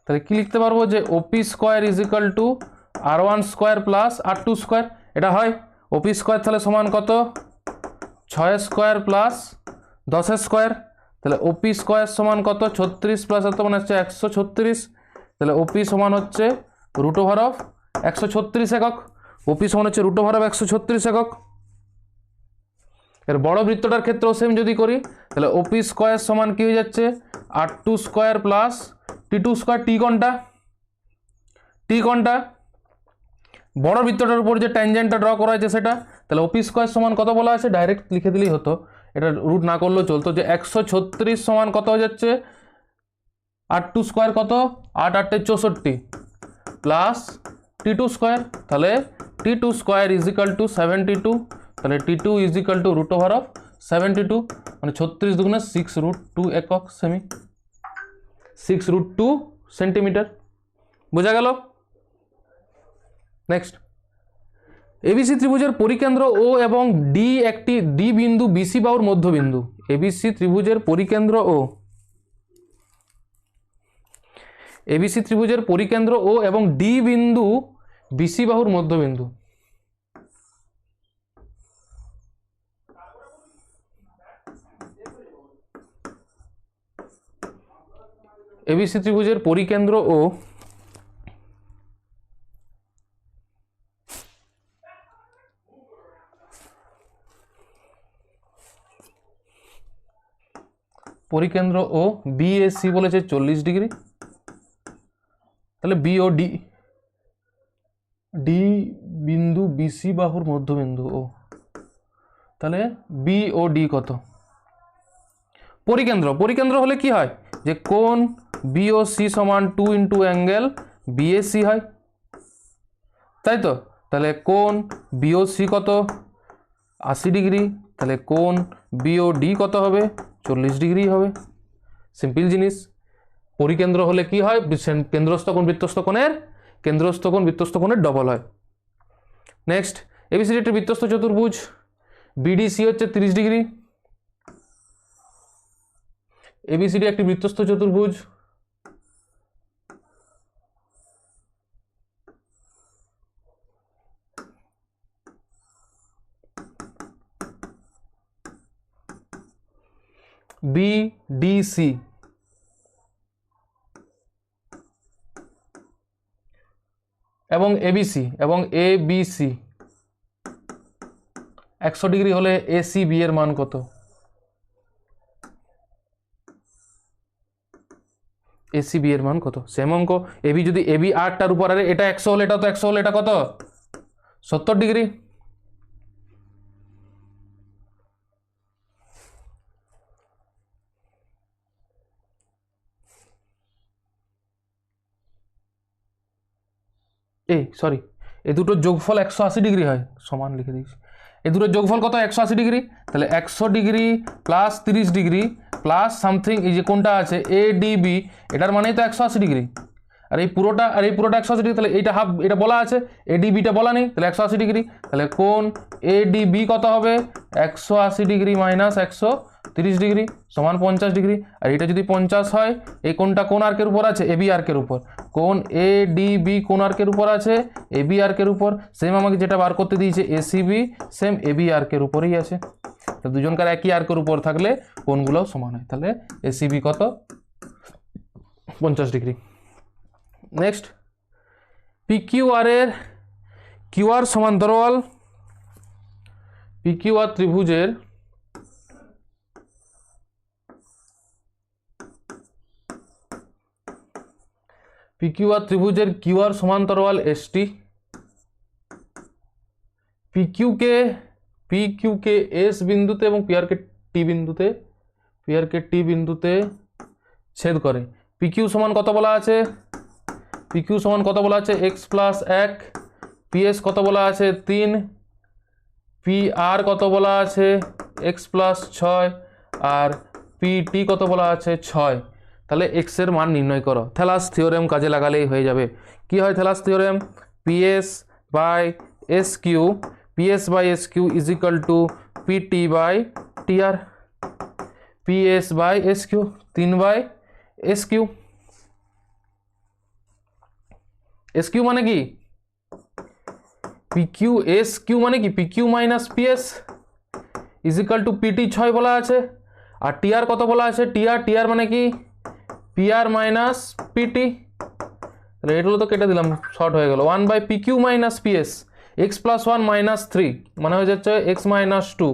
তাহলে কি লিখতে পারবো যে ওপি স্কোয়ার = r1² প্লাস r2²। এটা হয় ওপি স্কোয়ার, তাহলে সমান কত 6² প্লাস 10²। তাহলে ওপি স্কোয়ার সমান কত 36 প্লাস মানে হচ্ছে 136। তাহলে ওপি সমান হচ্ছে √136 একক। ওপি সমান হচ্ছে √136 একক। এর বড় বৃত্তটার ক্ষেত্রেও সেম যদি করি তাহলে ওপি স্কোয়ার সমান কি হয়ে যাচ্ছে R2 square plus T2 square. টি কোনটা বড় বৃত্তটার উপর যে ট্যানজেন্টটা ড্র করা হয়েছে সেটা, তাহলে ওপি স্কোয়ার সমান কত বলা আছে ডাইরেক্ট লিখে দিলেই হতো, এটা রুট না করলেও চলতো, যে 136 সমান কত হয়ে যাচ্ছে R2 স্কোয়ার কত 8 8 64 প্লাস T2 স্কোয়ার, তাহলে T2 square is equal two 72, তাহলে T2 is equal to root over of 72, মানে 36 দুগুণে 6√2 একক সেমি, 6√2 সেন্টিমিটার। বোঝা গেল? নেক্সট, এবিসি ত্রিভুজের পরিকেন্দ্র ও এবং ডি একটি ডি বিন্দু বিসি বাহুর মধ্যবিন্দু। এবিসি ত্রিভুজের পরিকেন্দ্র ও এবিসি ত্রিভুজের পরিকেন্দ্র ও এবং ডি বিন্দু বিসি বাহুর মধ্যবিন্দু। এবিসি ত্রিভুজের পরিকেন্দ্র ও পরিকেন্দ্র ও বিএসি বলেছে 40 ডিগ্রি, তাহলে বি ও ডি ডি বিন্দু বিসি বাহুর মধ্যবিন্দু ও, তাহলে বি ও ডি কত? পরিকেন্দ্র হলে কি হয় যে কোণ বিওসি সমান 2 ইন্টু অ্যাঙ্গেল বিএসি হয়, তাই তো? তাহলে কোণ বিওসি কত 80 ডিগ্রি, তাহলে কোণ বিওডি কত হবে 40 ডিগ্রি হবে। সিম্পল জিনিস। পরিকেন্দ্র হলে কি হয় কেন্দ্রস্থ কোণ বৃত্তস্থ কোণের ডবল হয়। নেক্সট, এবিসিডি একটি বৃত্তস্থ চতুর্ভুজ, বিডিসি হচ্ছে 30 ডিগ্রি। এবিসিডি একটি বৃত্তস্থ চতুর্ভুজ, বিডিসি এবং এবিসি 100 ডিগ্রি হলে এসি বি এর মান কত? এসি বি এর মান কত? সেম অঙ্ক। এবি যদি এবি 8টার উপর, আরে এটা 100 হলে এটা তো 100 হলে এটা কত 70 ডিগ্রি। সরি, এ দুটোর যোগফল 180 ডিগ্রি হয়, সমান লিখে দিয়েছি। এ দুটোর যোগফল কত 180 ডিগ্রি, তাহলে 100 degree plus 30 degree plus something, এই যে কোনটা আছে এডিবি, এটার মানেই তো 180 ডিগ্রি, আর এই পুরোটা 180 ডিগ্রি, তাহলে এইটা হাফ, এটা বলা আছে, এডিবিটা বলা নেই, তাহলে 180 ডিগ্রি, তাহলে কোণ এডিবি কত হবে 180 ডিগ্রি মাইনাস 130 ডিগ্রি সমান 50 ডিগ্রি। আর এটা যদি 50 হয়, এই কোণটা কোন আর্কের উপর আছে এবি আর্কের উপর, কোণ এডিবি কোন আর্কের উপর আছে এবি আর্কের উপর, সেম আমাকে যেটা বার করতে দিয়েছে এসিবি সেম এবি আর্কের উপরেই আছে। তো দুজনকার একই আর্কের উপর থাকলে কোণগুলোও সমান হয়, তাহলে এসিবি কত 50 ডিগ্রি। নেক্সট, পিকিউআর এর কিউআর সমান্তরাল পিকিউআর ত্রিভুজের কিউআর সমান্তরাল এসটি, পিকিউকে এস বিন্দুতে এবং পিআরকে টি বিন্দুতে ছেদ করে। পিকিউ সমান কত বলা আছে x প্লাস 1, পিএস কত বলা আছে 3, পিআর কত বলা আছে x প্লাস 6, আর পিটি কত বলা আছে 6। তাহলে x এর মান নির্ণয় করো। থ্যালাস থিওরেম কাজে লাগালেই হয়ে যাবে। কি হয় Thales theorem? PS by S Q is equal to PT by TR, PS by S Q 3 by S Q. S Q মানে কি পিকিউ, এস কিউ মানে কি PQ minus PS is equal to PT 6 বলা আছে, আর TR কত বলা আছে TR মানে কি পিআর মাইনাস পিটি। তাহলে এগুলো তো কেটে দিলাম, শর্ট হয়ে গেল 1 by PQ minus PS, x plus 1 minus 3 মানে হয়ে যাচ্ছে x minus 2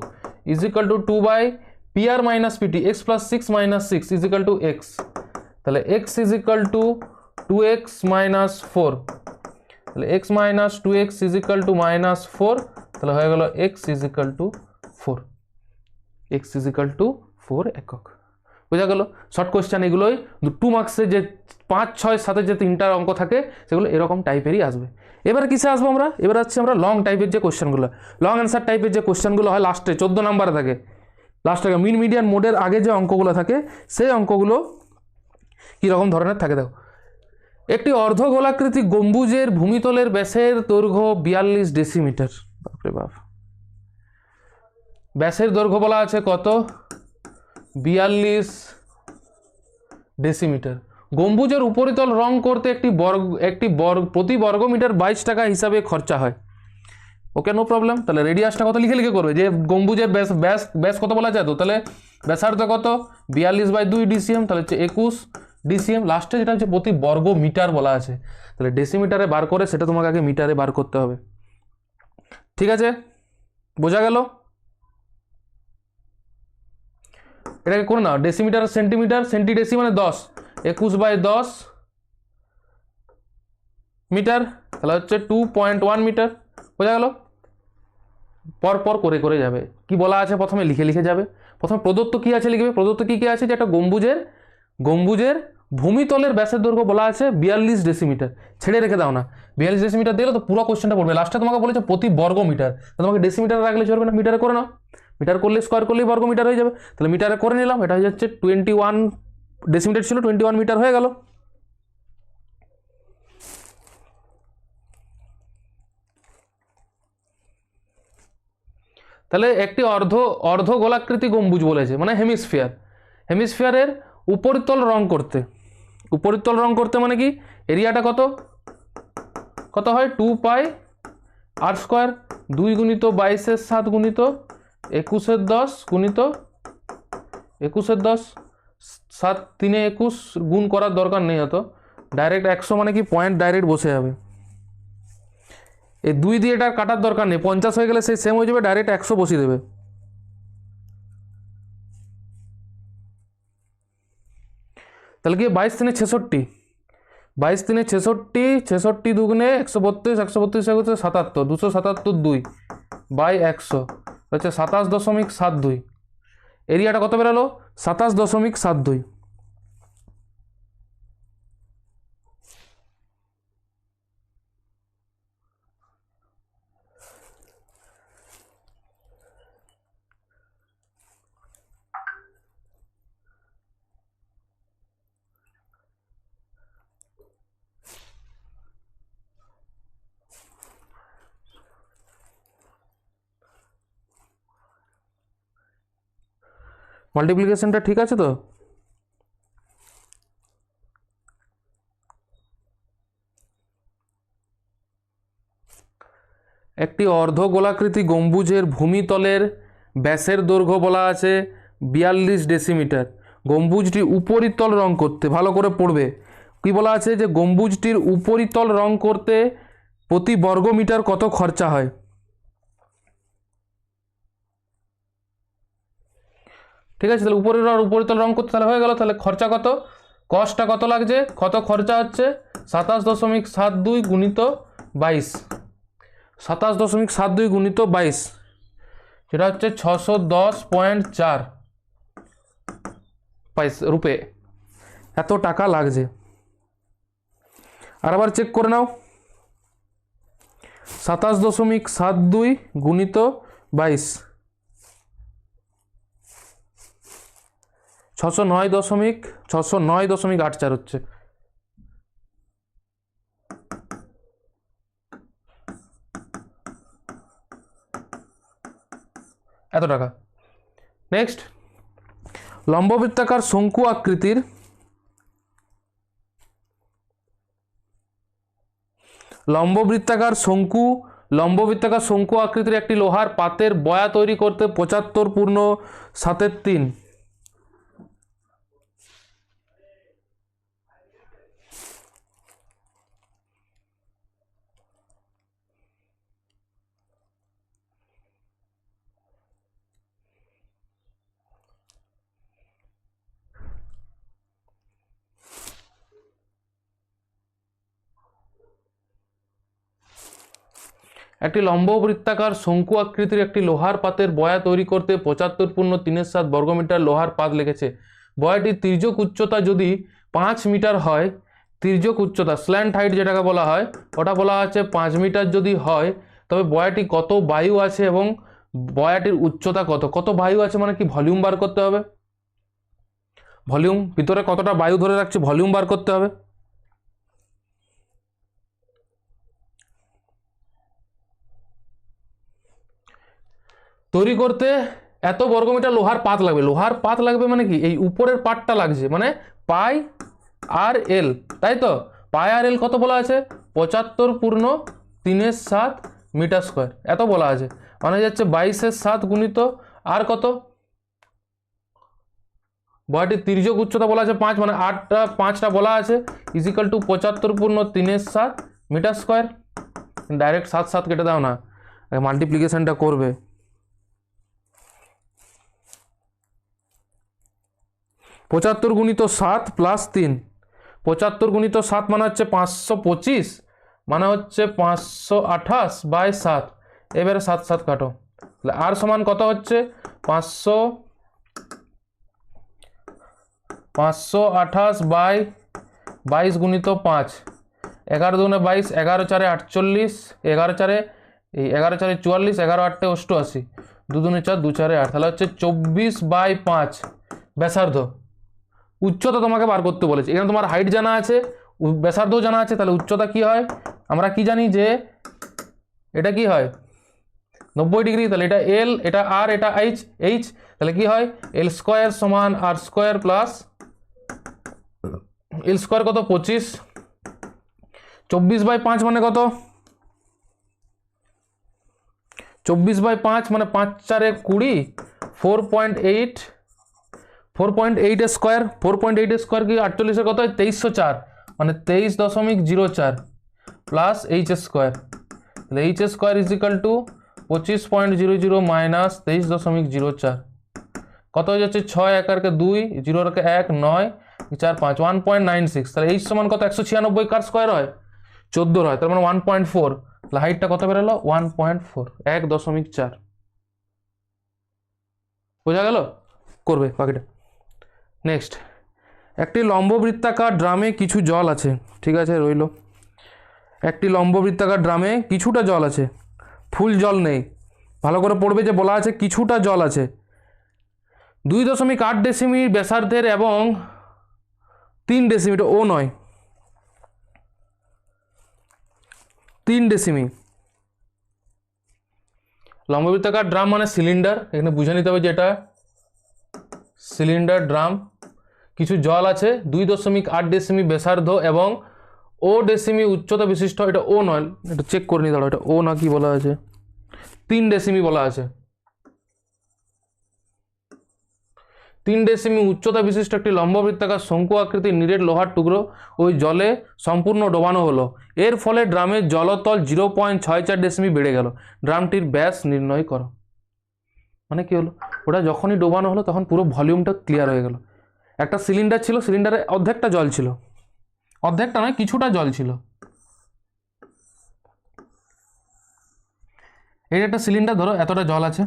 is equal to 2 by P R minus P T x plus 6 minus 6 is equal to x তাহলে x is equal to 2x minus 4 তাহলে x minus 2x is equal to minus 4 তাহলে হয়ে গেল x is equal to 4 x is equal to 4 একক বোঝা গেল short question এগুলোই 2 মার্কসে যে 5 6 7 যে তিনটা অঙ্ক থাকে সেগুলো এরকম টাইপেরই আসবে এবারে কিসে আসবো আমরা এবারে হচ্ছে আমরা লং টাইপের যে কোশ্চেনগুলো লং অ্যান্সার টাইপের যে কোশ্চেনগুলো হয় লাস্টে 14 নম্বরে থাকে লাস্টে মিন মিডিয়ান মোডের আগে যে অঙ্কগুলো থাকে সেই অঙ্কগুলো কি রকম ধরনের থাকে দেখো একটি অর্ধগোলাকৃতি গম্বুজের ভূমিতলের ব্যাসের দৈর্ঘ্য 42 ডেসিমিটার বাপরে বাপ ব্যাসের দৈর্ঘ্য বলা আছে কত 42 ডেসিমিটার গম্বুজের উপরিতল রং করতে একটি প্রতি বর্গমিটার 22 টাকা হিসাবে খরচা হয় ওকে নো প্রবলেম তাহলে রেডিয়াসটা কত লিখে লিখে করবে যে গম্বুজের ব্যাস কত বলা যায় তো তাহলে ব্যাসার্ধ কত 42/2 ডিসিএম তাহলে হচ্ছে 21 ডিসিএম লাস্টে যেটা হচ্ছে প্রতি বর্গ মিটার বলা আছে তাহলে ডেসিমিটারে বার করে সেটা তোমাকে আগে মিটারে বার করতে হবে ঠিক আছে বোঝা গেল এটাকে করে নাও ডেসিমিটার সেন্টিমিটার সেন্টিডেসি মানে 10 21/10 মিটার তাহলে হচ্ছে 2.1 মিটার বোঝা গেল পরপর করে করে যাবে কি বলা আছে প্রথমে লিখে লিখে যাবে প্রথমে প্রদত্ত কি আছে লিখবে প্রদত্ত কি কি আছে যে একটা গম্বুজের ভূমিতলের ব্যাসের দৈর্ঘ্য বলা আছে 42 ডেসিমিটার ছেড়ে রেখে দাও না 42 ডেসিমিটার দিলে তো পুরো কোশ্চেনটা পড়বে লাস্টে তোমাকে বলেছে প্রতি বর্গ মিটার তোমাকে ডেসিমিটার রাখলে চলবে না মিটারে করে নাও মিটার করলে স্কোয়ার করলেই বর্গ মিটার হয়ে যাবে তাহলে মিটারে করে নিলাম এটা হয়ে যাচ্ছে 21 ডেসিমিটার ছিল 21 মিটার হয়ে গেল তাহলে একটি অর্ধগোলাকৃতি গম্বুজ বলেছে মানে হেমিস্ফিয়ারের উপরিতল রং করতে মানে কি এরিয়াটা কত হয় 2 পাই আর স্কোয়ার 2 গুণিত 22 এর 7 গুণিত 21 এর 10 গুণিত 21 এর 10 7 3 21 গুণ করার দরকার নেই হতো ডাইরেক্ট 100 মানে কি পয়েন্ট ডাইরেক্ট বসে যাবে এই 2 দিয়ে এটা কাটার দরকার নেই 50 হয়ে গেলে সেই সেম হয়ে যাবে ডাইরেক্ট 100 বসিয়ে দেবে তাহলে কি 22 3 66 22 3 66 66 দুগুণে 132 132 হচ্ছে 77 277 2 বাই 100 হচ্ছে 27.72 এরিয়াটা কত বেরোলো 27.72 মাল্টিপ্লিকেশনটা ঠিক আছে তো একটি অর্ধগোলাকৃতি গম্বুজের ভূমিতলের ব্যাসের দৈর্ঘ্য বলা আছে 42 ডেসিমিটার গম্বুজটি উপরিতল রং করতে ভালো করে পড়বে কি বলা আছে যে গম্বুজটির উপরিতল রং করতে প্রতি বর্গমিটার কত খরচা হয় ঠিক আছে তাহলে উপরিতল রং করতে তাহলে হয়ে গেল তাহলে খরচা কত কস্টটা কত লাগছে কত খরচা হচ্ছে 27.72 গুণিত 22 27.72 গুণিত 22 সেটা হচ্ছে 610.4 রুপে এত টাকা লাগছে আর আবার চেক করে নাও 27.72 গুণিত 22 609.84 হচ্ছে এত টাকা নেক্সট লম্ববৃত্তাকার শঙ্কু আকৃতির লম্ববৃত্তাকার শঙ্কু আকৃতির একটি লোহার পাতের বয়া তৈরি করতে 75 পূর্ণ 7/3 75 একটি লম্ব বৃত্তাকার শঙ্কু আকৃতির একটি লোহার পাতের বয়া তৈরি করতে 75 × 3.7 বর্গমিটার লোহার পাত লেগেছে। বয়াটির তির্যক উচ্চতা যদি 5 মিটার হয়, তির্যক উচ্চতা স্ল্যান্ট হাইট যেটাকে বলা হয়, ওটা বলা আছে 5 মিটার যদি হয়, তবে বয়াটি কত বায়ু আছে এবং বয়াটির উচ্চতা কত। কত বায়ু আছে মানে কি, ভলিউম বার করতে হবে। ভলিউম, ভিতরে কতটা বায়ু ধরে রাখছে, ভলিউম বার করতে হবে। তৈরি করতে এত বর্গমিটার লোহার পাত লাগবে। লোহার পাত লাগবে মানে কি, এই উপরের পাটটা লাগছে, মানে পাই আর এল, তাই তো। পাই আর এল কত বলা আছে, 75/3 মিটার স্কোয়ার, এত বলা আছে। মানে যাচ্ছে 22/7 গুণিত আর কত, বয়াটির তির্যক উচ্চতা বলা আছে 5, মানে 5টা বলা আছে, is equal to 75/3 metre square. Direct 7 কেটে দাও না, মাল্টিপ্লিকেশনটা করবে। 75 × 7 + 3, 75 × 7 মানে হচ্ছে 525, মানে হচ্ছে 528/7। এবারে 7 কাটো, তাহলে আর সমান কত হচ্ছে, 528/22 গুণিত 5, 11 × 2 = 22, 11 × 4 = 48, 11 × 4 এই 11 × 4 = 44, 11 × 8 = 88, 2 × 2 = 4, 2 × 4 = 8, তাহলে হচ্ছে 24/5 ব্যাসার্ধ। উচ্চতা তোমাকে বার করতে বলেছে, এখানে তোমার হাইট জানা আছে, ব্যাসার্ধ জানা আছে, তাহলে উচ্চতা কি হয়, আমরা কি জানি যে এটা কি হয় 90 ডিগ্রি, তাহলে এটা এল, এটা আর, এটা এইচ, তাহলে কি হয় L² = R² প্লাস L² কত 25, 24/5 মানে কত, 24/5 মানে 5 × 4 = 20, 4.8, 4.8 স্কোয়ার, 4.8 স্কোয়ার কি 48 কত হয় 2304, মানে 23.04 প্লাস H², তাহলে H² = 25.00 মাইনাস 23.04, কত হয়ে যাচ্ছে 6 1 আর 2 0 আর 1 9 4 5, 1.96, তাহলে H সমান কত 196 কার স্কোয়ার হয় 14 হয়, তার মানে 1.4, তাহলে হাইটটা কত বেরোলো 1.4, 1.4। বোঝা গেল, করবে বাকিটা। নেক্সট, একটি লম্ববৃত্তাকার ড্রামে কিছু জল আছে, ঠিক আছে রইল। একটি লম্ববৃত্তাকার ড্রামে কিছুটা জল আছে, ফুল জল নেই, ভালো করে পড়বে যে বলা আছে কিছুটা জল আছে। 2.8 ডেসিমি ব্যাসার্ধের এবং 3 ডেসিমিটার, ও নয় 3 ডেসিমি। লম্ববৃত্তাকার ড্রাম মানে সিলিন্ডার, এখানে বুঝে নিতে হবে যে এটা সিলিন্ডার ড্রাম। কিছু জল আছে, 2.8 ডেসিমি ব্যাসার্ধ এবং ও ডেসিমি উচ্চতা বিশিষ্ট, এটা ও নয়, এটা চেক করে নিয়ে দাঁড়াও, এটা ও না কি বলা আছে, 3 ডেসিমি বলা আছে। 3 ডেসিমি উচ্চতা বিশিষ্ট একটি লম্ববৃত্তাকার শঙ্কু আকৃতির নিরেট লোহার টুকরো ওই জলে সম্পূর্ণ ডোবানো হলো। এর ফলে ড্রামের জলতল 0.64 ডেসিমি বেড়ে গেল। ড্রামটির ব্যাস নির্ণয় করো। মানে কি হলো, ওটা যখনই ডোবানো হলো তখন পুরো ভলিউমটা ক্লিয়ার হয়ে গেল। একটা সিলিন্ডার ছিল, সিলিন্ডারে অর্ধেকটা জল ছিল, অর্ধেকটা নয় কিছুটা জল ছিল। এটা একটা সিলিন্ডার, ধরো এতটা জল আছে,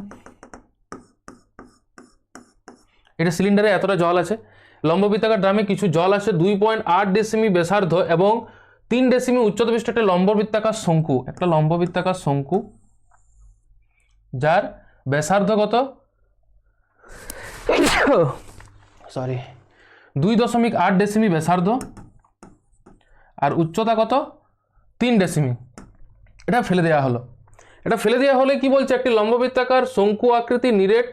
এটা সিলিন্ডারে এতটা জল আছে। লম্ববৃত্তাকার ড্রামে কিছু জল আছে, 2.8 ডেসিমি ব্যাসার্ধ এবং 3 ডেসিমি উচ্চতা বিশিষ্ট একটা লম্ববৃত্তাকার শঙ্কু, একটা লম্ববৃত্তাকার শঙ্কু যার ব্যাসার্ধ কত, সরি 2.8 ডেসিমি ব্যাসার্ধ আর উচ্চতা কত 3 ডেসিমি। এটা ফেলে দেওয়া হলো। এটা ফেলে দেওয়া হলে কি বলছে, একটি লম্ববৃত্তাকার শঙ্কু আকৃতি নিরেট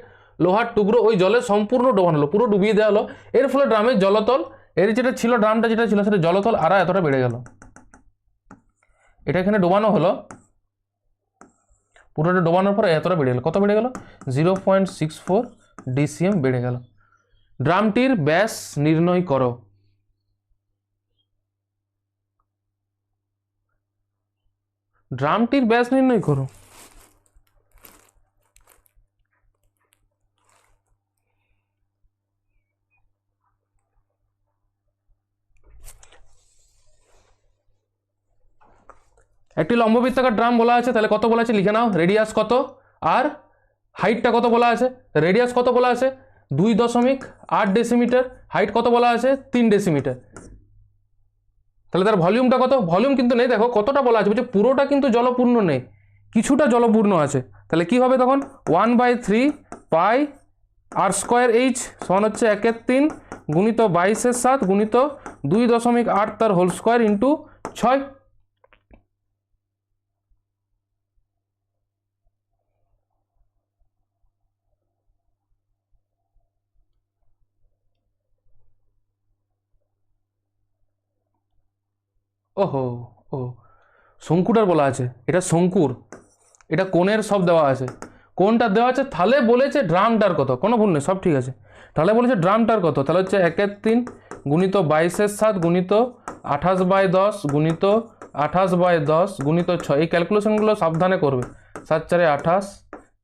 লোহার টুকরো ওই জলে সম্পূর্ণ ডোবানো হলো, পুরো ডুবিয়ে দেওয়া হলো। এর ফলে ড্রামের জলতল, এর যেটা ছিল ড্রামটা যেটা ছিল সেটা জলতল আরো এতটা বেড়ে গেল। এটা এখানে ডোবানো হলো, পুরোটা ডোবানোর পরে এতটা বেড়ে গেল, কত বেড়ে গেল 0.64 ডিসিএম বেড়ে গেল। ড্রামটির ব্যাস নির্ণয় করো। ড্রামটির ব্যাস নির্ণয় করো। একটি লম্ববৃত্তাকার ড্রাম বলা আছে, তাহলে কত বলা আছে লিখে নাও, রেডিয়াস কত আর হাইটটা কত বলা আছে। রেডিয়াস কত বলা আছে 2.8 ডেসিমিটার, হাইট কত বলা আছে 3 ডেসিমিটার। তাহলে তার ভলিউমটা কত, ভলিউম কিন্তু নেই, দেখো কতটা বলা আছে, বলছে পুরোটা কিন্তু জলপূর্ণ নেই, কিছুটা জলপূর্ণ আছে। তাহলে কি হবে তখন 1/3 পাই আর স্কোয়ার এইচ সমান হচ্ছে 1/3 গুণিত 22/7 গুণিত 2.8 তার হোল স্কোয়ার ইন্টু 6। ওহো ও শঙ্কুটার বলা আছে, এটা শঙ্কুর, এটা কোণের সব দেওয়া আছে, কোনটা দেওয়া আছে, তাহলে বলেছে ড্রামটার কত, কোনো ভুল নেই, সব ঠিক আছে। তাহলে বলেছে ড্রামটার কত, তাহলে হচ্ছে 1/3 গুণিত 22/7 গুণিত 28/10 গুণিত 28/10 গুণিত 6। এই ক্যালকুলেশনগুলো সাবধানে করবে, 7 4 28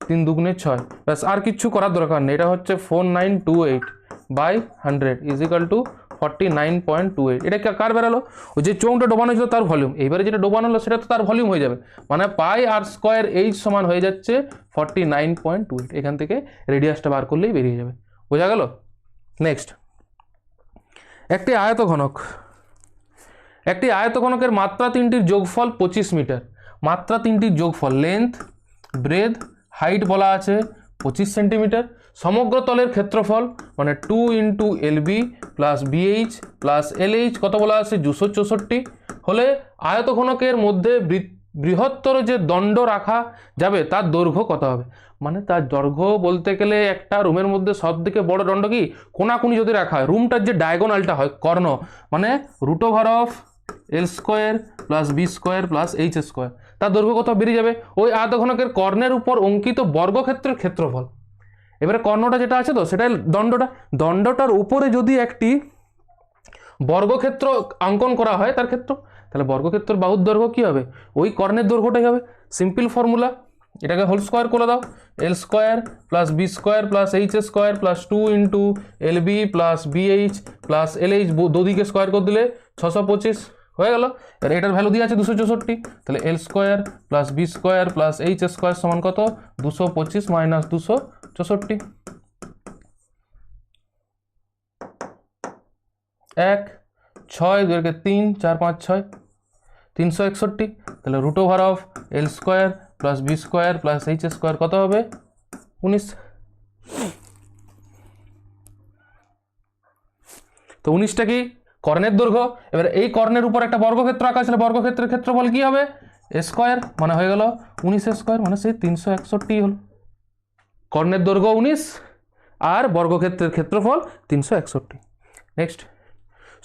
3 2 6, ব্যাস আর কিচ্ছু করার দরকার নেই। এটা হচ্ছে 4928/100 ইজিক্যাল টু 49.28। এটা কার বেরালো, ওই যে চোঙটা ডোবানো ছিল তার ভলিউম, এইবারে যেটা ডোবানো হলো সেটা তো তার ভলিউম হয়ে যাবে, মানে পাই আর স্কোয়ার এইচ সমান হয়ে যাচ্ছে 49.28। এখান থেকে রেডিয়াসটা বার করলেই বেরিয়ে যাবে, বোঝা গেল। নেক্সট, একটি আয়তঘনক, একটি আয়তঘনকের মাত্রা তিনটির যোগফল 25 মিটার, মাত্রা তিনটির যোগফল লেন্থ ব্রেথ হাইট বলা আছে 25 সেন্টিমিটার। সমগ্র তলের ক্ষেত্রফল মানে 2 into LB plus BH plus LH কত বলা আছে 264 হলে আয়তঘনকের মধ্যে বৃহত্তর যে দণ্ড রাখা যাবে তার দৈর্ঘ্য কত হবে। মানে তার দৈর্ঘ্য বলতে গেলে একটা রুমের মধ্যে সব থেকে বড় দণ্ড কি কোনাকুনি যদি রাখা হয়, রুমটার যে ডায়াগোনালটা হয় কর্ণ, মানে root over of L square plus B square plus H square, তার দৈর্ঘ্য কত বেরিয়ে যাবে ওই আয়তঘনকের কর্ণের উপর অঙ্কিত বর্গক্ষেত্রের ক্ষেত্রফল। এবারে কর্ণটা যেটা আছে তো সেটাই দণ্ডটা, দণ্ডটার উপরে যদি একটি বর্গক্ষেত্র অঙ্কন করা হয় তার ক্ষেত্র, তাহলে বর্গক্ষেত্রের বাহুর দৈর্ঘ্য কী হবে ওই কর্ণের দৈর্ঘ্যটাই হবে। সিম্পল ফর্মুলা, এটাকে হোল স্কোয়ার করে দাও, L square plus B square plus H square plus 2 into L B plus BH plus L H দুদিকে স্কোয়ার করে দিলে 625 হয়ে গেল। এবার এটার ভ্যালু দিয়ে আছে 264, তাহলে L square plus B square plus H square সমান কত 225 মাইনাস 264, 1 6 2 3 4 5 6 361, তাহলে root over of L square plus B square plus H square কত হবে 19। তো 19টা কি কর্ণের দৈর্ঘ্য। এবার এই কর্ণের উপর একটা বর্গক্ষেত্র আঁকা ছিল, বর্গক্ষেত্রের ক্ষেত্রফল কি হবে স্কোয়ার, মানে হয়ে গেল 19 স্কোয়ার, মানে সেই 361 হল। কর্ণের দৈর্ঘ্য 19 আর বর্গক্ষেত্রের ক্ষেত্রফল 361। নেক্সট,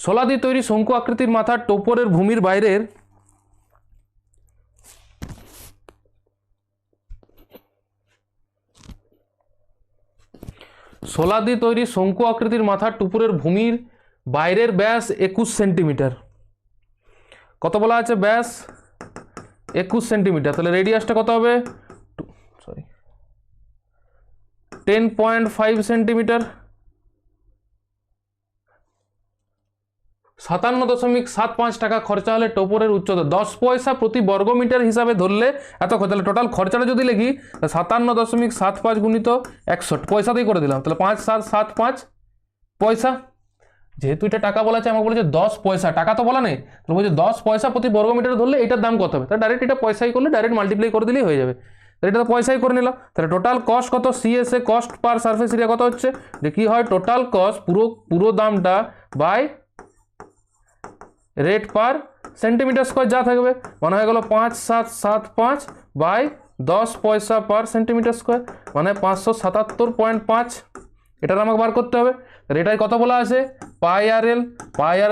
শোলা দিয়ে তৈরি শঙ্কু আকৃতির মাথার টোপরের ভূমির বাইরের শোলা দিয়ে তৈরি শঙ্কু আকৃতির মাথার টুপুরের ভূমির বাইরের ব্যাস 21 সেন্টিমিটার, কত বলা আছে ব্যাস 21 সেন্টিমিটার, তাহলে রেডিয়াসটা কত হবে 10.5 সেন্টিমিটার, 57.75 টাকা খরচা হলে টোপরের উচ্চতা 10 পয়সা প্রতি বর্গমিটার হিসাবে ধরলে এত, তাহলে টোটাল খরচাটা যদি লিখি 57.75 গুণিত 61 পয়সাতেই করে দিলাম, তাহলে 5775 পয়সা। যেহেতু এটা টাকা বলা আছে আমাকে বলেছে 10 পয়সা, টাকা তো বলা নেই, তাহলে বলছে 10 পয়সা প্রতি বর্গমিটার ধরলে এটার দাম কত হবে, তাহলে ডাইরেক্ট এটা পয়সাই করলে ডাইরেক্ট মাল্টিপ্লাই করে দিলেই হয়ে যাবে, তাহলে এটা তো পয়সাই করে নিলাম। তাহলে টোটাল কস্ট কত, CSA cost per surface area কত হচ্ছে, যে কি হয় টোটাল কস্ট পুরো দামটা by rate per centimetre square যা থাকবে, মানে হয়ে গেল 5775 বাই 10 পয়সা পার সেন্টিমিটার স্কোয়ার, মানে 577.5। এটার আমাকে বার করতে হবে, এটাই কত বলা আছে পাই আর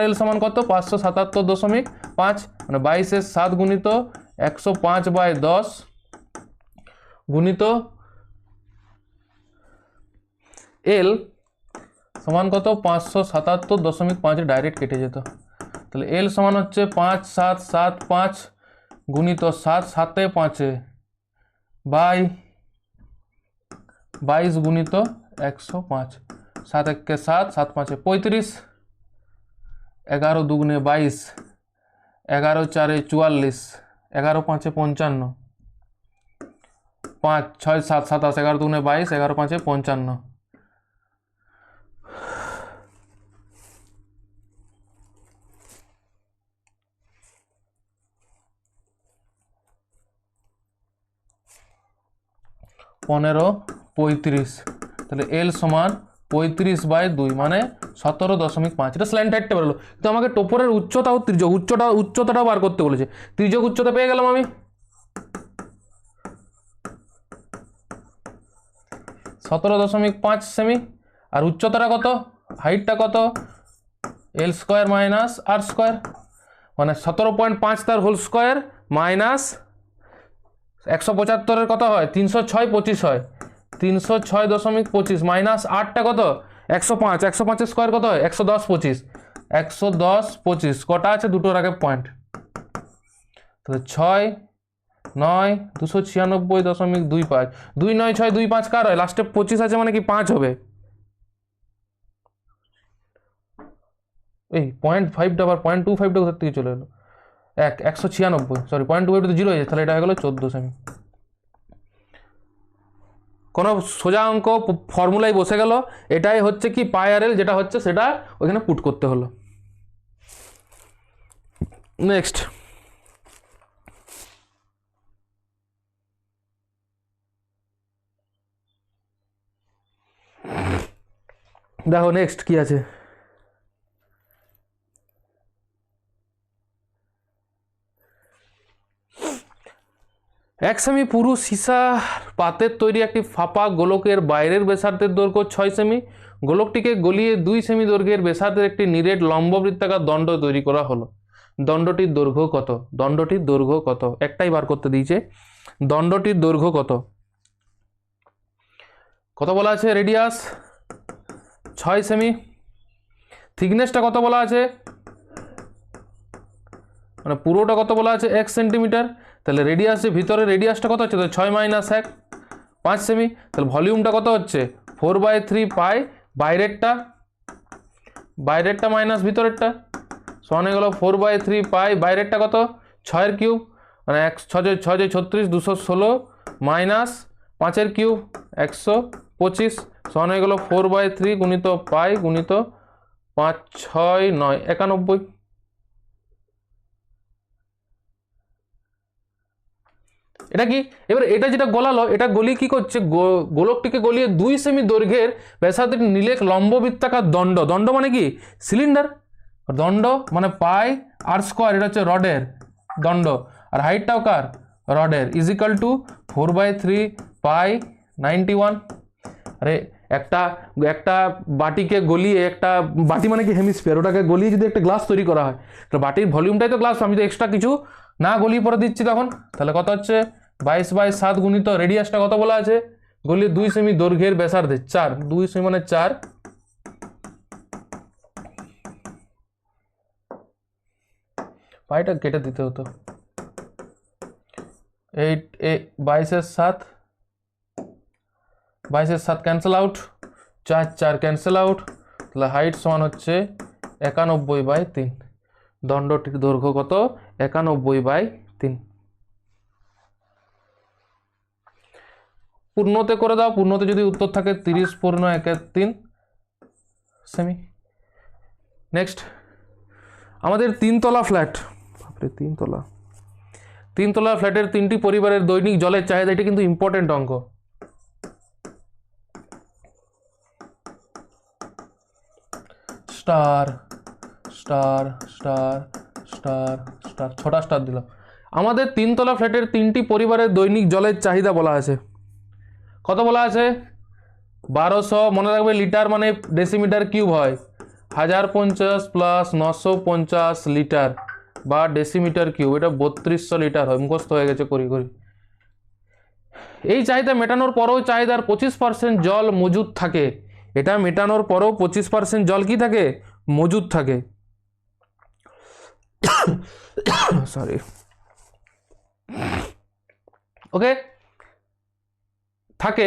এল সমান কত 577.5, মানে 22/7 গুণিত 105/10 গুণিত এল সমান কত 577.5, ডাইরেক্ট কেটে যেত, তাহলে এল সমান হচ্ছে 5775 গুণিত 7 7 5 বাই 22 গুণিত 105, 7 1 7 7 5 35, 11 2 22, 11 4 44, 11 5 55, 5 6 7 27, 11 2 22, 11 5 55। পনেরো 35, তাহলে এল সমান 35/2 মানে 17.5। এটা স্ল্যান্ট হাইটটা বেরোলো, কিন্তু আমাকে টোপরের উচ্চতা ও ত্রিজ্যক উচ্চতাটাও বার করতে বলেছে। ত্রিজ্যক উচ্চতা পেয়ে গেলাম আমি 17.5 সেমি, আর উচ্চতাটা কত, হাইটটা কত, এল স্কোয়ার মাইনাস আর স্কোয়ার, মানে 17.5 তার হোল স্কোয়ার মাইনাস 175 কত হয় 306 25 হয়, 306.25 মাইনাস 8টা কত 105, 105 স্কোয়ার কত হয় 110 25, 110 25 কটা আছে দুটোর আগে পয়েন্ট, তাহলে 6 9 296.25, 2 9 6 2 5 কার হয়, লাস্টে 25 আছে মানে কি 5 হবে, এই 0.5টা আবার 0.25টা কোথার থেকে চলে এলো, 196, সরি 0.25 তো 0 হয়ে যায়, তাহলে এটা হয়ে গেলো 14 সেমি। কোনো সোজা অঙ্ক ফর্মুলাই বসে গেল, এটাই হচ্ছে কি পাই আর এল যেটা হচ্ছে সেটা ওইখানে পুট করতে হলো। নেক্সট দেখো নেক্সট কি আছে, এক সেমি পুরু সীসার পাতের তৈরি একটি ফাঁপা গোলকের বাইরের ব্যাসার্ধের দৈর্ঘ্য 6 সেমি, গোলকটিকে গলিয়ে 2 সেমি দৈর্ঘ্যের ব্যাসার্ধের একটি নিরেট লম্ববৃত্তাকার দণ্ড তৈরি করা হলো, দণ্ডটির দৈর্ঘ্য কত, দণ্ডটির দৈর্ঘ্য কত, একটাই বার করতে দিয়েছে, দণ্ডটির দৈর্ঘ্য কত, কত বলা আছে, রেডিয়াস 6 সেমি, থিকনেসটা কত বলা আছে, মানে পুরোটা কত বলা আছে 1 সেন্টিমিটার, তাহলে রেডিয়াসের ভিতরে রেডিয়াসটা কত হচ্ছে, তো 6 মাইনাস 1 5 সেমি, তাহলে ভলিউমটা কত হচ্ছে 4/3 পাই, বাইরেরটা মাইনাস ভিতরেরটা সমান হয়ে গেল 4/3 পাই, বাইরেরটা কত 6 কিউব, মানে 6 36 216 মাইনাস 5 কিউব 125 সমান হয়ে গেল 4/3 গুণিত পাই গুণিত 5 6 9 91। এটা কি, এবার এটা যেটা গলালো এটা গলিয়ে কি করছে, গোলকটিকে গলিয়ে 2 সেমি দৈর্ঘ্যের ব্যাসার্ধের নিলেক লম্ববৃত্তাকার দণ্ড মানে কি সিলিন্ডার, দণ্ড মানে পাই আর স্কোয়ার, এটা হচ্ছে রডের দণ্ড, আর হাইটটাও কার রডের, ইজিক্যাল টু 4/3 পাই 91। আরে একটা বাটিকে গলিয়ে, একটা বাটি মানে কি হেমিস্ফিয়ার, ওটাকে গলিয়ে যদি একটা গ্লাস তৈরি করা হয়, তো বাটির ভলিউমটাই তো গ্লাস, আমি তো এক্সট্রা কিছু না গলিয়ে পরে দিচ্ছি তখন, তাহলে কত হচ্ছে 22/7 গুণিত রেডিয়াসটা কত বলা আছে, গলিয়ে 2 সেমি দৈর্ঘ্যের ব্যাসার্ধে 4, 2 সেমি মানে 4, পাইটা কেটে দিতে হতো, 8 22 7 ক্যান্সেল আউট, 4 4 ক্যান্সেল আউট, তাহলে হাইট সমান হচ্ছে 91/3, দণ্ডটির দৈর্ঘ্য কত 91/3। পূর্ণতে করে দাও, পূর্ণতে যদি উত্তর থাকে 30 পূর্ণ 1/3 সেমি। নেক্সট আমাদের 3তলা ফ্ল্যাট, তিনতলা ফ্ল্যাটের 3টি পরিবারের দৈনিক জলের চাহিদা, এটা কিন্তু ইম্পর্টেন্ট অঙ্ক, star star star star star 6টা স্টার দিলাম। আমাদের 3তলা ফ্ল্যাটের 3টি পরিবারের দৈনিক জলের চাহিদা বলা আছে, কত বলা আছে 1200, মনে রাখবে লিটার মানে ডেসিমিটার কিউব হয়, 1050 প্লাস 950 লিটার বা ডেসিমিটার কিউব, এটা 3200 লিটার হয়, মুখস্থ হয়ে গেছে করি। এই চাহিদা মেটানোর পরও চাহিদার 25% জল মজুদ থাকে, এটা মেটানোর পরও 25% জল কি থাকে মজুদ থাকে, সরি ওকে থাকে,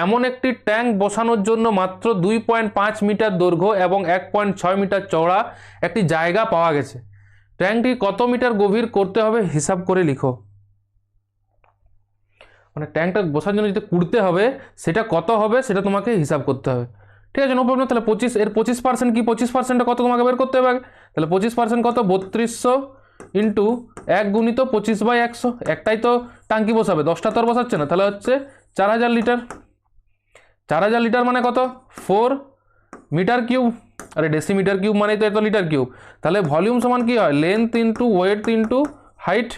এমন একটি ট্যাঙ্ক বসানোর জন্য মাত্র 2.5 মিটার দৈর্ঘ্য এবং 1.6 মিটার চওড়া একটি জায়গা পাওয়া গেছে, ট্যাঙ্কটি কত মিটার গভীর করতে হবে হিসাব করে লিখো। মানে ট্যাঙ্কটা বসার জন্য যেটা কুড়তে হবে সেটা কত হবে সেটা তোমাকে হিসাব করতে হবে। ঠিক আছে, নো প্রবলেম। তাহলে 25 এর 25% কি, 25% কত তোমাকে বের করতে হবে। তাহলে 25% কত, 3200 ইন্টু 1 গুণিত 25/100। একটাই তো টাঙ্কি বসাবে, 10টা তো আর বসাচ্ছে না। তাহলে হচ্ছে 4000 লিটার। 4000 লিটার মানে কত, 4 মিটার কিউব। আরে ডেসিমিটার কিউব মানে তো এত লিটার কিউব। তাহলে ভলিউম সমান কি হয়, length into weight into height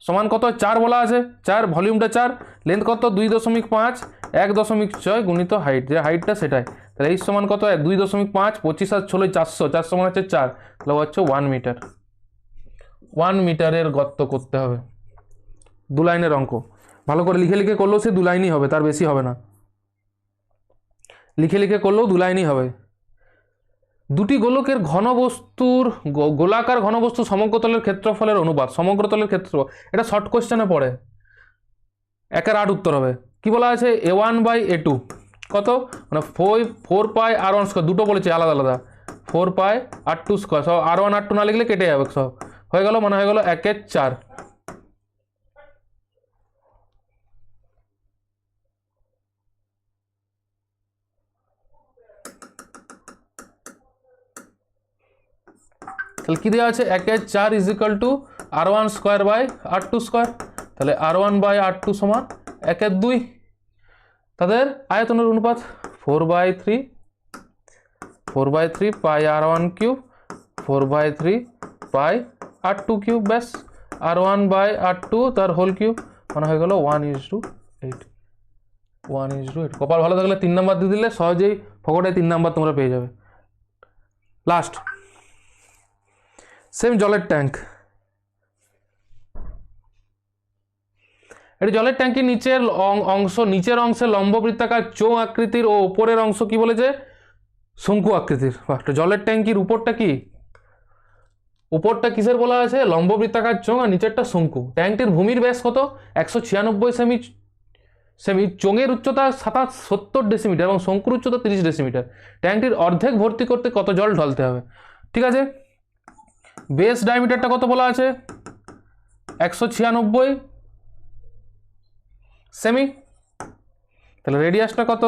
সমান কত, 4 বলা আছে। 4, ভলিউমটা 4, লেন্থ কত 2.5, 1.6 গুণিত হাইট, যে হাইটটা সেটাই। তাহলে এই সমান কত, 2.5, 25 আর 16 400, 400 মানে হচ্ছে 4, তাহলে হচ্ছে 1 মিটার। 1 মিটারের গর্ত করতে হবে। 2 লাইনের অঙ্ক, ভালো করে লিখে লিখে করলেও সে 2 লাইনই হবে, তার বেশি হবে না। লিখে লিখে করলেও 2 লাইনই হবে। দুটি গোলকের ঘনবস্তুর গোলাকার ঘনবস্তু সমগ্রতলের ক্ষেত্রফলের অনুপাত। সমগ্রতলের ক্ষেত্র, এটা শর্ট কোশ্চেনে পড়ে, 1/8 উত্তর হবে। কি বলা আছে, A1/A2 কত, মানে 4 পাই R1 স্কোয়ার, দুটো বলেছে আলাদা আলাদা, 4 পাই R2 স্কোয়ার, সব R1 R2 না লিখলে কেটে যাবে, সব হয়ে গেল, মানে হয়ে গেল 1/4। তাহলে কি দেওয়া আছে, 1/4 is equal to R1 square by R2 square. তাহলে R1/R2 সমান 1/2। তাদের আয়তনের অনুপাত 4/3 পাই R1 কিউব, 4/3 পাই R2 কিউব, ব্যাস। R1/R2 তার হোল কিউব, মানে হয়ে গেল 1:8। 1:8। কপাল ভালো থাকলে 3 নাম্বার দিয়ে দিলে সহজেই ফকটে 3 নাম্বার তোমরা পেয়ে যাবে। লাস্ট, সেম জলের ট্যাঙ্ক। এটি জলের ট্যাঙ্কের নিচের অংশ, নিচের অংশে লম্ব বৃত্তাকার চোঙ আকৃতির ও উপরের অংশ কি বলেছে, শঙ্কু আকৃতির। জলের ট্যাঙ্কির উপরটা কি, উপরটা কিসের বলা আছে, লম্ব বৃত্তাকার চোঙ, আর নিচেরটা শঙ্কু। ট্যাঙ্কটির ভূমির ব্যাস কত, 196 সেমি, চোঙের উচ্চতা 70 ডেসিমিটার এবং শঙ্কুর উচ্চতা 30 ডেসিমিটার। ট্যাঙ্কটির অর্ধেক ভর্তি করতে কত জল ঢালতে হবে। ঠিক আছে, বেস ডায়ামিটারটা কত বলা আছে, 196 সেমি। তাহলে রেডিয়াসটা কত,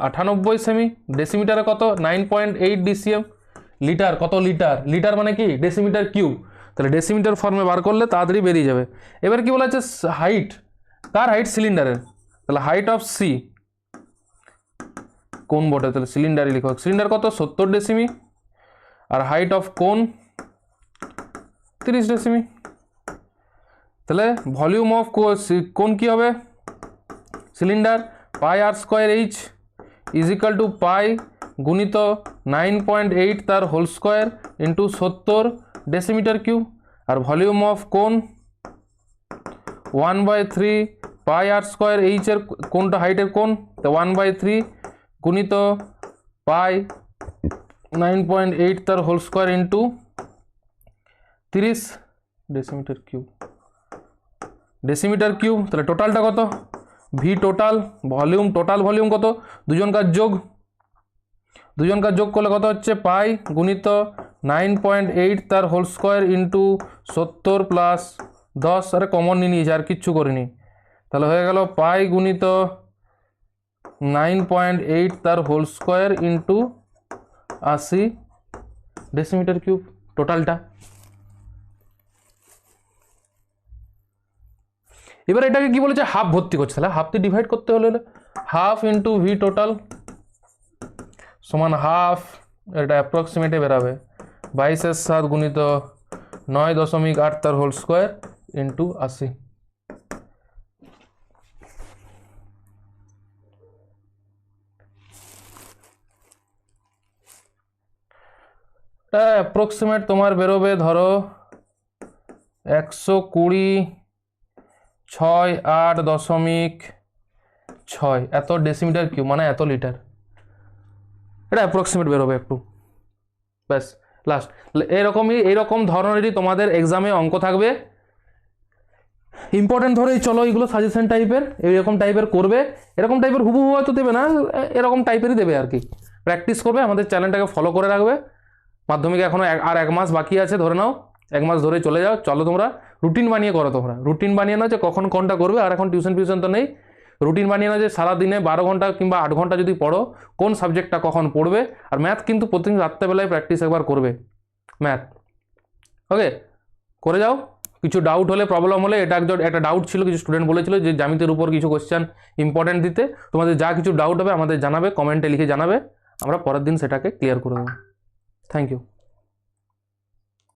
98 সেমি। ডেসিমিটারে কত, 9.8 ডিসিএম। লিটার কত, লিটার মানে কি, ডেসিমিটার কিউব। তাহলে ডেসিমিটার ফর্মে বার করলে তাড়াতাড়ি বেরিয়ে যাবে। এবার কি বলা আছে, হাইট, কার হাইট, সিলিন্ডারের। তাহলে হাইট অফ সি, কোন বটে, তাহলে সিলিন্ডারই লিখো। সিলিন্ডার কত, 70 ডেসিমি, আর হাইট অফ কোন 30 ডেসিমি। তাহলে ভলিউম অফ কোন কি হবে, cylinder, pi R square H equal to pi গুণিত 9.8 তার whole square into 70 decimetre cube. আর volume of cone 1/3 pi R square H এর কোনটা, হাইটের কোন, তো 1/3 গুণিত পাই 9.8 তার whole square into 30 decimetre cube. তাহলে টোটালটা কত, V total, volume, total volume কত, দুজনকার যোগ করলে কত হচ্ছে, পাই গুণিত 9.8 তার হোল স্কোয়ার ইন্টু 70 প্লাস 10, আরে কমন নিয়ে নিয়েছে, আর কিচ্ছু করিনি। তাহলে হয়ে গেল পাই গুণিত 9.8 তার whole square into 80 decimetre cube টোটালটা। এবার এটাকে কি বলেছে, হাফ ভর্তি করছে, তাহলে হাফ দিয়ে ডিভাইড করতে হলে হাফ ইন্টু ভি টোটাল সমান হাফ, এটা অ্যাপ্রক্সিমেটে বেরাবে 22/7 গুণিত 9.8 তার হোল স্কোয়ার ইন্টু 80। এটা অ্যাপ্রক্সিমেট তোমার বেরোবে ধরো 120.68.6 এত ডেসিমিটার কিউব, মানে এত লিটার। এটা অ্যাপ্রক্সিমেট বেরোবে একটু, ব্যাস। লাস্ট, এইরকম ধরনেরই তোমাদের এক্সামে অঙ্ক থাকবে। ইম্পর্টেন্ট ধরেই চলো, এগুলো সাজেশন টাইপের, এইরকম টাইপের করবে। এরকম টাইপের হুবহু হয়তো দেবে না, এরকম টাইপেরই দেবে আর কি। প্র্যাকটিস করবে, আমাদের চ্যানেলটাকে ফলো করে রাখবে। মাধ্যমিকে এখনও আর 1 মাস বাকি আছে, ধরে নাও 1 মাস ধরে চলে যাও। চলো তোমরা রুটিন বানিয়ে করো, তোমরা রুটিন বানিয়ে নাও যে কখন কোনটা করবে। আর এখন টিউশন ফিউশন তো নেই, রুটিন বানিয়ে নাও যে সারাদিনে 12 ঘন্টা কিংবা 8 ঘন্টা যদি পড়ো, কোন সাবজেক্টটা কখন পড়বে। আর ম্যাথ কিন্তু প্রতিদিন রাত্রেবেলায় প্র্যাকটিস একবার করবে ম্যাথ। ওকে, করে যাও। কিছু ডাউট হলে, প্রবলেম হলে, এটা একটা ডাউট ছিল, কিছু স্টুডেন্ট বলেছিল যে জ্যামিতির উপর কিছু কোশ্চেন ইম্পর্টেন্ট দিতে। তোমাদের যা কিছু ডাউট হবে আমাদের জানাবে, কমেন্টে লিখে জানাবে, আমরা পরের দিন সেটাকে ক্লিয়ার করে দেবো। Thank you.